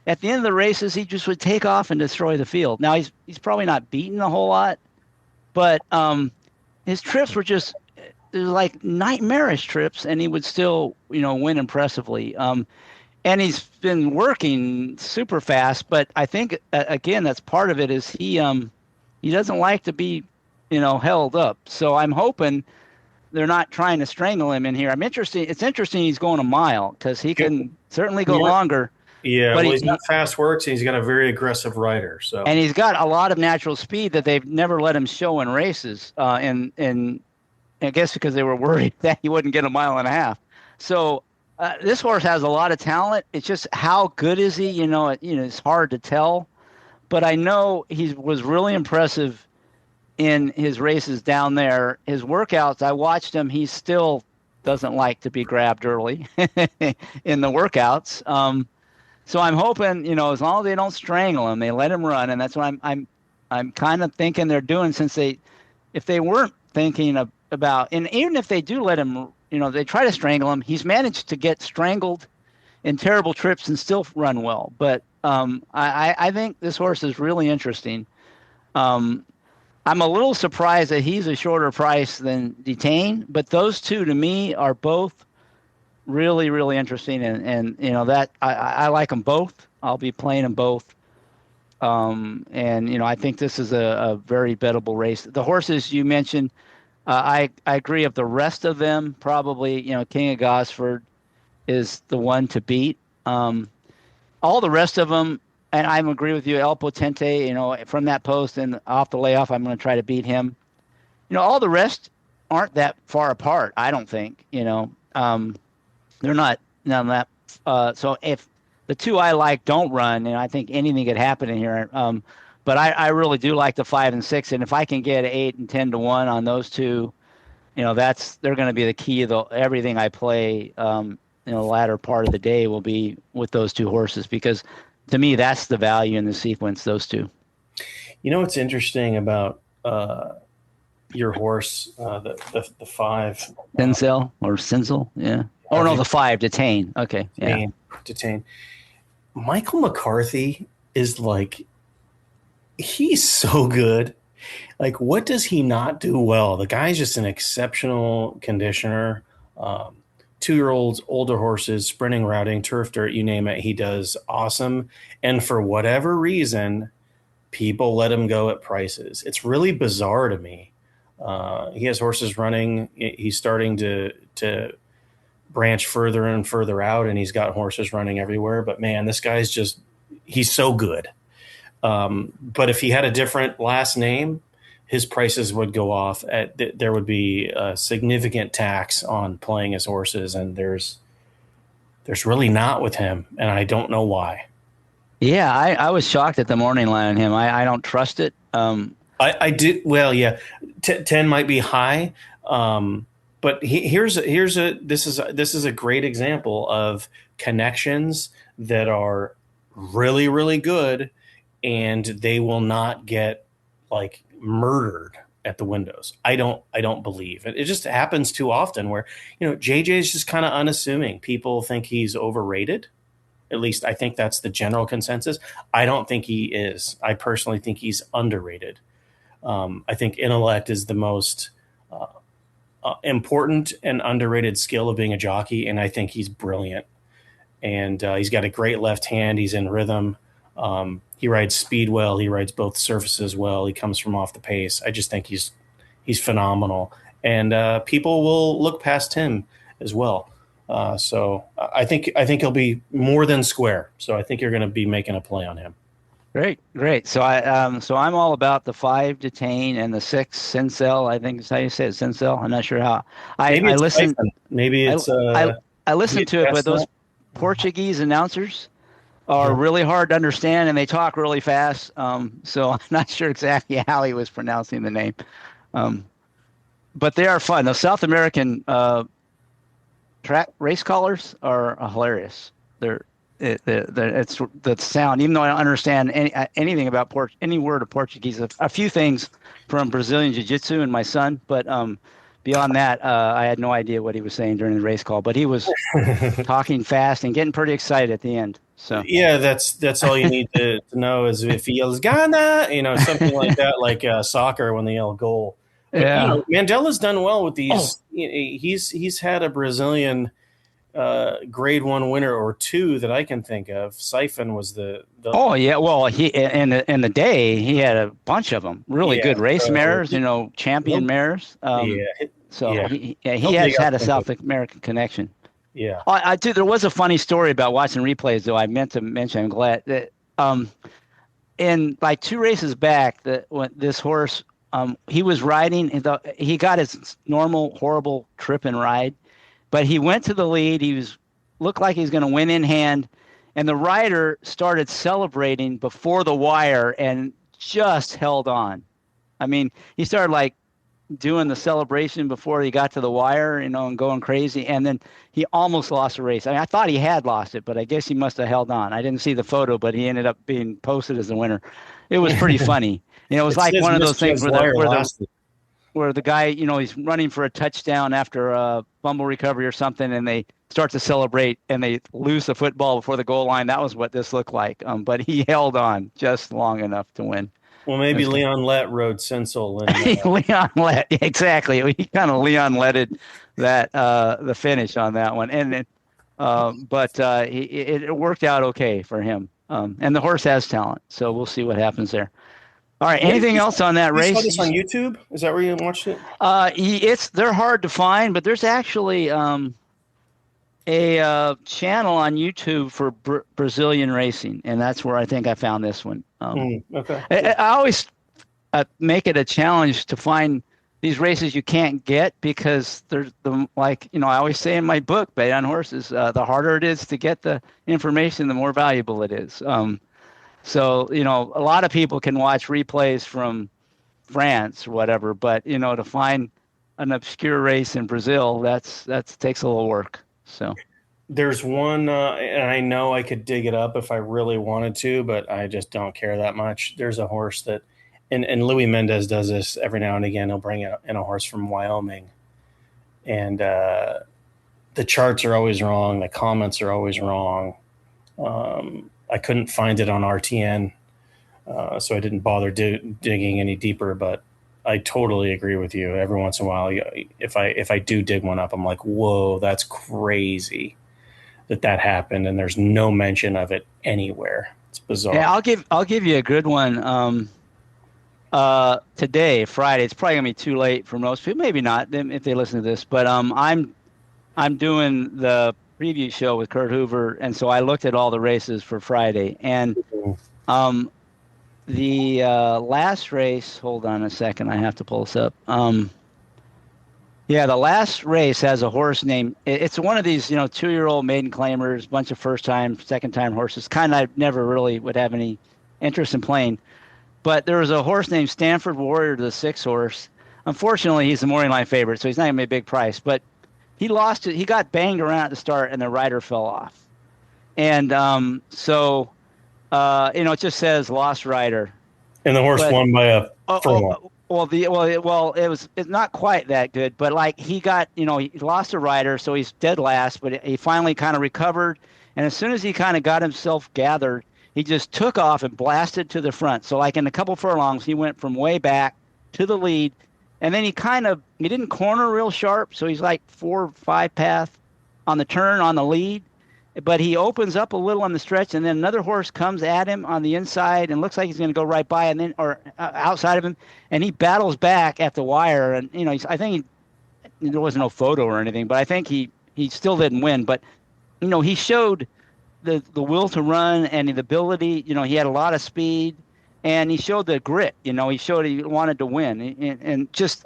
at the end of the races, he just would take off and destroy the field. Now he's probably not beaten a whole lot, but his trips were just like nightmarish trips, and he would still win impressively. And he's been working super fast, but I think again that's part of it is he doesn't like to be held up. So I'm hoping they're not trying to strangle him in here. It's interesting he's going a mile because he can certainly go longer. Yeah, but he's got fast works, and he's got a very aggressive rider. And he's got a lot of natural speed that they've never let him show in races. And I guess because they were worried that he wouldn't get a 1.5 miles. So this horse has a lot of talent. It's just how good is he? It's hard to tell. But I know he was really impressive in his races down there. His workouts, I watched him. He still doesn't like to be grabbed early in the workouts. So I'm hoping, as long as they don't strangle him, they let him run, and that's what I'm kind of thinking they're doing. Since if they weren't thinking about, and even if they do let him, they try to strangle him, he's managed to get strangled in terrible trips and still run well. But I think this horse is really interesting. I'm a little surprised that he's a shorter price than Detain, but those two to me are both really, really interesting, and that I like them both. I'll be playing them both, and I think this is a very bettable race. The horses you mentioned, I agree. Of the rest of them, probably King of Gosford is the one to beat. All the rest of them, and I agree with you. El Potente, from that post and off the layoff, I'm going to try to beat him. All the rest aren't that far apart. I don't think. They're not none of that. So if the two I like don't run, I think anything could happen in here. But I really do like the 5 and 6, and if I can get 8 and 10 to 1 on those two, they're going to be the key of everything I play. The latter part of the day will be with those two horses, because to me that's the value in the sequence. Those two. What's interesting about your horse, the 5, Sinsel or Sinsel, yeah. Oh no, the 5, Detain. Okay, yeah. Detain. Michael McCarthy is like, he's so good. Like, what does he not do well? The guy's just an exceptional conditioner. 2-year-olds, older horses, sprinting, routing, turf, dirt, you name it, he does awesome. And for whatever reason, people let him go at prices. It's really bizarre to me. He has horses running. He's starting to branch further and further out, and he's got horses running everywhere. But man, this guy's he's so good. But if he had a different last name, his prices would go off. There would be a significant tax on playing his horses, and there's really not with him, and I don't know why. Yeah, I was shocked at the morning line on him. I don't trust it. I did. Well, yeah, 10 might be high, but this is a great example of connections that are really, really good, and they will not get like murdered at the windows. I don't believe it. It just happens too often where, JJ is just kind of unassuming. People think he's overrated. At least I think that's the general consensus. I don't think he is. I personally think he's underrated. I think intellect is the most important and underrated skill of being a jockey, and I think he's brilliant. And he's got a great left hand. He's in rhythm. He rides speed well. He rides both surfaces well. He comes from off the pace. I just think he's phenomenal, and people will look past him as well. So I think he'll be more than square. So I think you're going to be making a play on him. Great. So I'm all about the 5 Detain and the 6 Sincel. I think is how you say it, Sincel. I'm not sure how. I listen. Maybe it's. I listen to it, but those Portuguese announcers are really hard to understand, and they talk really fast. So I'm not sure exactly how he was pronouncing the name. But they are fun. The South American track race callers are hilarious. It's the sound. Even though I don't understand anything about any word of Portuguese, a few things from Brazilian Jiu-Jitsu and my son, but beyond that, I had no idea what he was saying during the race call. But he was talking fast and getting pretty excited at the end. So yeah, that's all you need to know is if he yells Ghana, something like that, like soccer when they yell goal. But, yeah, Mandela's done well with these. He's had a Brazilian grade 1 winner or 2 that I can think of. Siphon was the Oh yeah, well he in the day he had a bunch of them. Really good race mares, champion mares. He has had a South American connection. Yeah. I do. There was a funny story about watching replays, though. I meant to mention. I'm glad that in like 2 races back, when this horse he was riding, he got his normal horrible trip and ride, but he went to the lead. Looked like he was going to win in hand, and the rider started celebrating before the wire and just held on. I mean, he started like doing the celebration before he got to the wire, and going crazy. And then he almost lost the race. I mean, I thought he had lost it, but I guess he must have held on. I didn't see the photo, but he ended up being posted as the winner. It was pretty funny. It was like one of those things where the guy, he's running for a touchdown after a fumble recovery or something, and they start to celebrate and they lose the football before the goal line. That was what this looked like. But he held on just long enough to win. Well, maybe Leon Lett rode Sincel. Leon Lett, exactly. He kind of Leon Letted that the finish on that one, and it worked out okay for him. And the horse has talent, so we'll see what happens there. All right. Anything else on that race? You saw this on YouTube? Is that where you watched it? They're hard to find, but there's actually a channel on YouTube for Brazilian racing, and that's where I think I found this one. Okay. I always make it a challenge to find these races you can't get, because there's I always say in my book, Bet on Horses, the harder it is to get the information, the more valuable it is. So, a lot of people can watch replays from France or whatever, but, to find an obscure race in Brazil, that takes a little work. So there's one, and I know I could dig it up if I really wanted to, but I just don't care that much. There's a horse that, and Louis Mendez does this every now and again. He'll bring in a horse from Wyoming, and the charts are always wrong. The comments are always wrong. I couldn't find it on RTN, so I didn't bother digging any deeper. But I totally agree with you. Every once in a while, if I do dig one up, I'm like, whoa, that's crazy that happened, and there's no mention of it anywhere. It's bizarre. Yeah, I'll give you a good one. Today, Friday. It's probably gonna be too late for most people. Maybe not if they listen to this. But I'm I'm doing the preview show with Kurt Hoover, and so I looked at all the races for Friday. And um, the last race, hold on a second, I have to pull this up. Yeah, the last race has a horse named. It's one of these, 2-year-old maiden claimers, bunch of first time, second time horses. Kind of, I never really would have any interest in playing. But there was a horse named Stanford Warrior, the 6 horse. Unfortunately, he's the morning line favorite, so he's not going to be a big price. But he lost it. He got banged around at the start, and the rider fell off. And it just says lost rider. And the horse won by a furlong. It's not quite that good, but like he got, he lost a rider, so he's dead last, but he finally kind of recovered. And as soon as he kind of got himself gathered, he just took off and blasted to the front. So like in a couple furlongs, he went from way back to the lead. And then he didn't corner real sharp. So he's like 4 or 5 path on the turn on the lead. But he opens up a little on the stretch, and then another horse comes at him on the inside and looks like he's going to go right by, and then outside of him, and he battles back at the wire. And I think there was no photo or anything, but I think he still didn't win. But he showed the will to run and the ability. He had a lot of speed, and he showed the grit. He showed he wanted to win, and just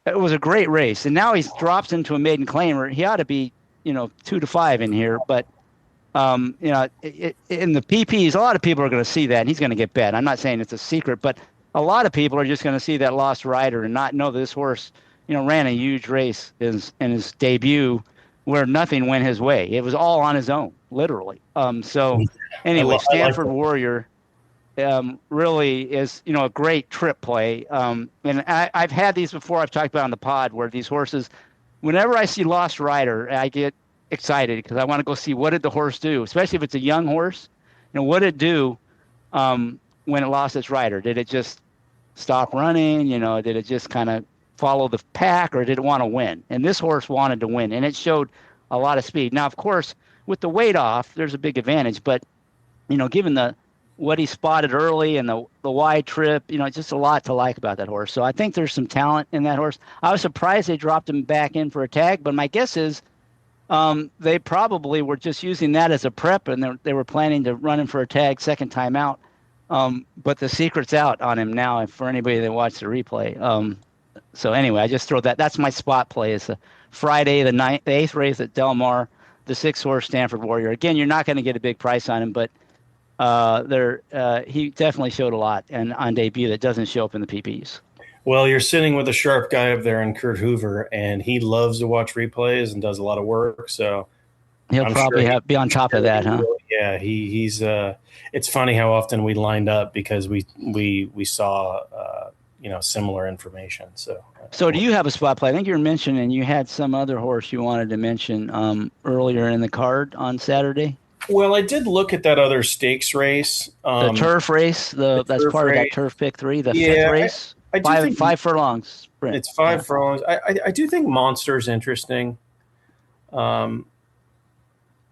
it was a great race. And now he's dropped into a maiden claimer. He ought to be 2 to 5 in here, but. In the PPs, a lot of people are going to see that, and he's going to get bet. I'm not saying it's a secret, but a lot of people are just going to see that lost rider and not know this horse, ran a huge race in his debut where nothing went his way. It was all on his own, literally. Anyway, Stanford Warrior really is, a great trip play. And I've had these before. I've talked about on the pod where these horses, whenever I see lost rider, I get excited because I want to go see what did the horse do, especially if it's a young horse. What did it do when it lost its rider? Did it just stop running? Did it just kind of follow the pack, or did it want to win? And this horse wanted to win, and it showed a lot of speed. Now, of course, with the weight off, there's a big advantage, but given what he spotted early and the wide trip, just a lot to like about that horse. So I think there's some talent in that horse. I was surprised they dropped him back in for a tag, but my guess is they probably were just using that as a prep, and they were planning to run him for a tag second time out. But the secret's out on him now for anybody that watched the replay. So anyway, I just throw that. That's my spot play. It's the Friday, the 8th race at Del Mar, the 6-horse Stanford Warrior. Again, you're not going to get a big price on him, but he definitely showed a lot and on debut that doesn't show up in the PPs. Well, you're sitting with a sharp guy up there in Kurt Hoover, and he loves to watch replays and does a lot of work. So he'll probably be on top of that, huh? Yeah, he's. It's funny how often we lined up because we saw similar information. So do you have a spot play? I think you were mentioning you had some other horse you wanted to mention earlier in the card on Saturday. Well, I did look at that other stakes race, the turf race. That's part of that turf pick 3, the 5th race. Five furlongs sprint. It's 5 furlongs. I do think Monster's interesting. I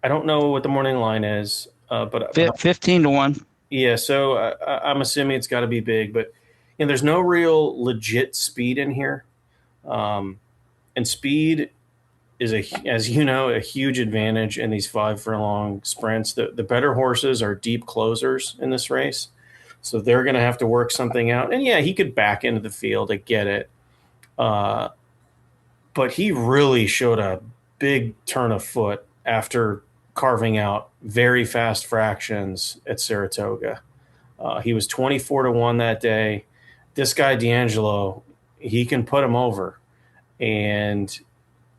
don't know what the morning line is, but 15 to 1. Yeah, so I'm assuming it's got to be big, but there's no real legit speed in here, and speed is as a huge advantage in these 5 furlong sprints. The better horses are deep closers in this race. So they're going to have to work something out. And, yeah, he could back into the field. I get it. But he really showed a big turn of foot after carving out very fast fractions at Saratoga. He was 24 to 1 that day. This guy, D'Angelo, he can put him over. And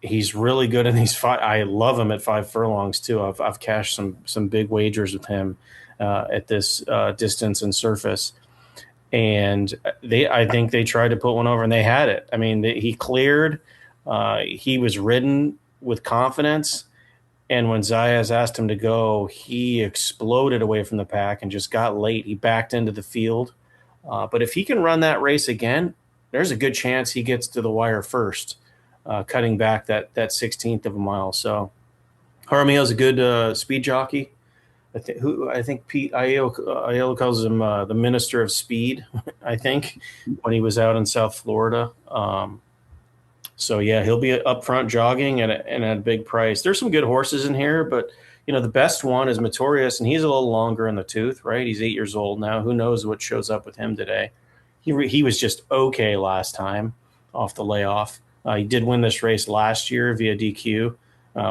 he's really good in these 5. I love him at 5 furlongs, too. I've cashed some big wagers with him. At this distance and surface, and I think they tried to put one over, and they had it. I mean, he cleared. He was ridden with confidence, and when Zayas asked him to go, he exploded away from the pack and just got late. He backed into the field, but if he can run that race again, there's a good chance he gets to the wire first, cutting back that 16th of a mile. So Jaramillo's a good speed jockey. I think Pete Aiello calls him the Minister of Speed, I think, when he was out in South Florida. So yeah, he'll be up front jogging and at a big price. There's some good horses in here, but the best one is Notorious, and he's a little longer in the tooth, right? He's 8 years old now. Who knows what shows up with him today? He was just okay last time off the layoff. He did win this race last year via DQ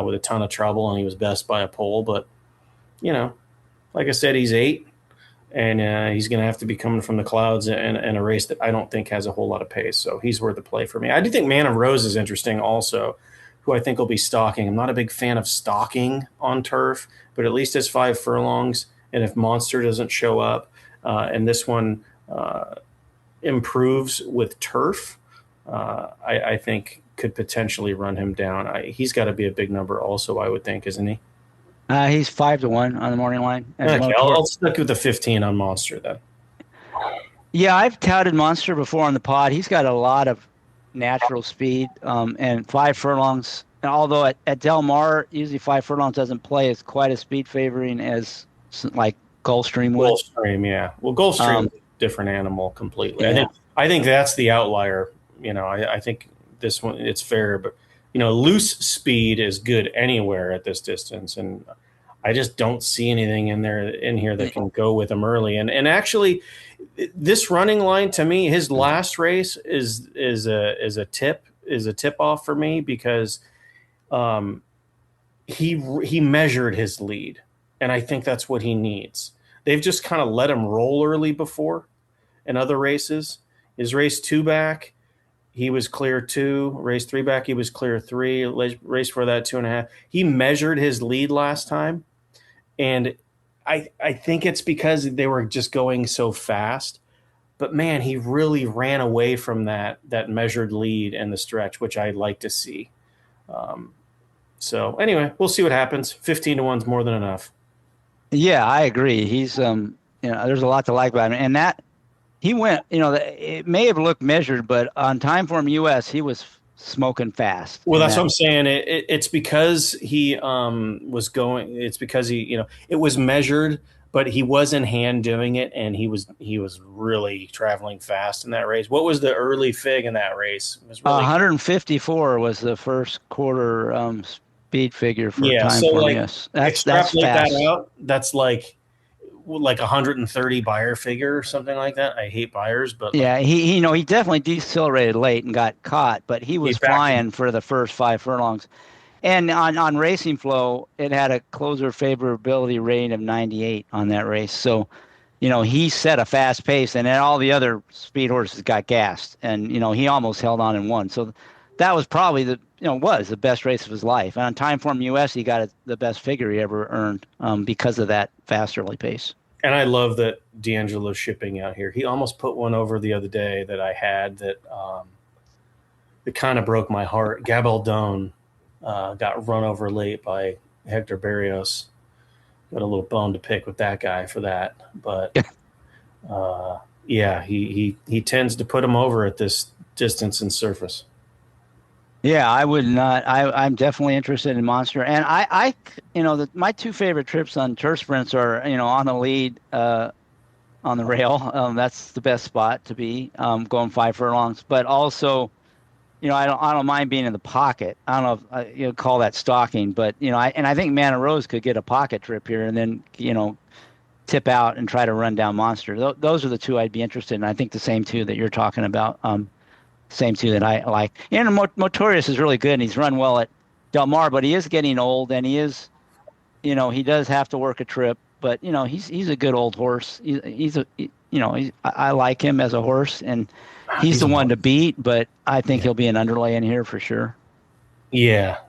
with a ton of trouble, and he was best by a pole. But like I said, he's 8. And he's going to have to be coming from the clouds in a race that I don't think has a whole lot of pace. So he's worth the play for me. I do think Man of Rose is interesting also, who I think will be stalking. I'm not a big fan of stalking on turf, but at least it's 5 furlongs. And if Monster doesn't show up and this one improves with turf, I think could potentially run him down. He's got to be a big number also, I would think, isn't he? He's 5-1 on the morning line. Okay, I'll stick with the 15 on Monster then. Yeah, I've touted Monster before on the pod. He's got a lot of natural speed, and 5 furlongs. And although at Del Mar, usually 5 furlongs doesn't play as quite as speed favoring as like Gulfstream would. Gulfstream, yeah. Well, Gulfstream is a different animal completely. Yeah. I think that's the outlier. I think this one it's fair, but loose speed is good anywhere at this distance, and I just don't see anything in here that can go with him early. And actually, this running line to me, his last race is a tip off for me because he measured his lead, and I think that's what he needs. They've just kind of let him roll early before in other races. His race 2 back, he was clear 2. Race 3 back, he was clear 3. Race for that 2.5. He measured his lead last time, and I think it's because they were just going so fast. But man, he really ran away from that measured lead in the stretch, which I'd like to see. So anyway, we'll see what happens. 15-1's more than enough. Yeah, I agree. He's there's a lot to like about him, and that. He went, it may have looked measured, but on Timeform US, he was smoking fast. Well, that's what I'm saying. It's because he was going. It's because it was measured, but he wasn't hand doing it, and he was really traveling fast in that race. What was the early fig in that race? It was really 154 was the first quarter speed figure for Timeform. So US. That's fast. That out. That's like 130 buyer figure or something like that. I hate buyers, but yeah, he definitely decelerated late and got caught, but he was flying for the first 5 furlongs. And on Racing Flow, it had a closer favorability rating of 98 on that race. So, he set a fast pace, and then all the other speed horses got gassed, and he almost held on and won. So that was probably was the best race of his life. And on Timeform US, he got the best figure he ever earned because of that fast early pace. And I love that D'Angelo's shipping out here. He almost put one over the other day that I had that it kind of broke my heart. Gabaldon got run over late by Hector Barrios. Got a little bone to pick with that guy for that. But, he tends to put him over at this distance and surface. Yeah, I would not. I'm definitely interested in Monster, and I my 2 favorite trips on turf sprints are on the lead, on the rail. That's the best spot to be going 5 furlongs, but also, I don't mind being in the pocket. I don't know if you call that stalking, but I think Man of Rose could get a pocket trip here and then tip out and try to run down Monster. Those are the 2 I'd be interested in. I think the same 2 that you're talking about. Same 2 that I like. And Motorius is really good, and he's run well at Del Mar, but he is getting old, and he is, he does have to work a trip. But he's a good old horse. I like him as a horse, and he's the one to beat. But I think he'll be an underlay in here for sure. Yeah.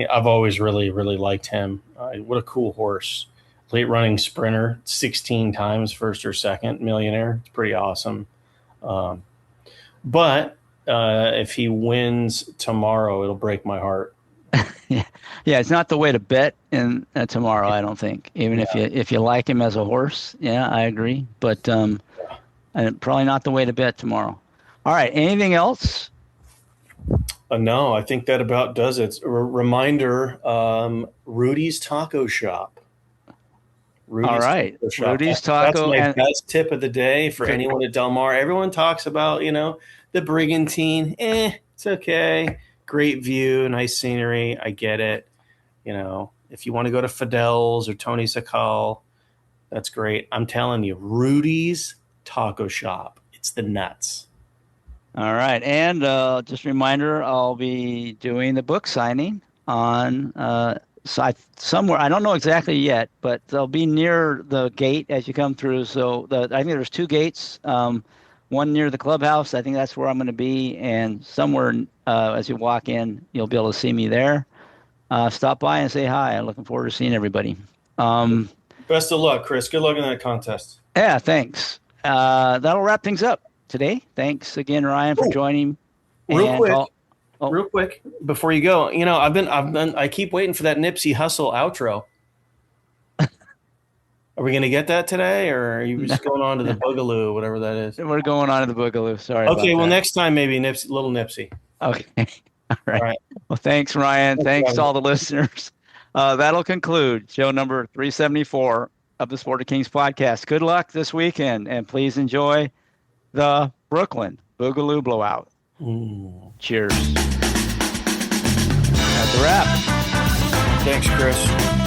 I've always really, really liked him. What a cool horse! Late running sprinter, 16 times first or second, millionaire. It's pretty awesome. But if he wins tomorrow, it'll break my heart. Yeah, it's not the way to bet in tomorrow, I don't think. Even if you like him as a horse, yeah, I agree. But probably not the way to bet tomorrow. All right, anything else? No, I think that about does it. Reminder, Rudy's Taco Shop. All right, Rudy's Taco. That's my best tip of the day for anyone at Del Mar. Everyone talks about, the Brigantine. It's okay. great view, nice scenery. I get it. You know, if you want to go to Fidel's or Tony Sakal, that's great. I'm telling you, Rudy's Taco Shop. It's the nuts. All right. And just a reminder, I'll be doing the book signing on somewhere. I don't know exactly yet, but they'll be near the gate as you come through. So I think there's 2 gates, one near the clubhouse. I think that's where I'm going to be. And somewhere as you walk in, you'll be able to see me there. Stop by and say hi. I'm looking forward to seeing everybody. Best of luck, Chris. Good luck in that contest. Yeah, thanks. That'll wrap things up today. Thanks again, Ryan, for joining. Real quick, before you go, you know, I keep waiting for that Nipsey Hussle outro. Are we going to get that today, or are you just going on to the Boogaloo, whatever that is? We're going on to the Boogaloo. Sorry. Okay, well, that. Next time maybe little Nipsey. Okay. All right. Well, thanks, Ryan. Thanks to all the listeners. That'll conclude show number 374 of the Sport of Kings podcast. Good luck this weekend, and please enjoy the Brooklyn Boogaloo Blowout. Cheers. That's a wrap. Thanks, Chris.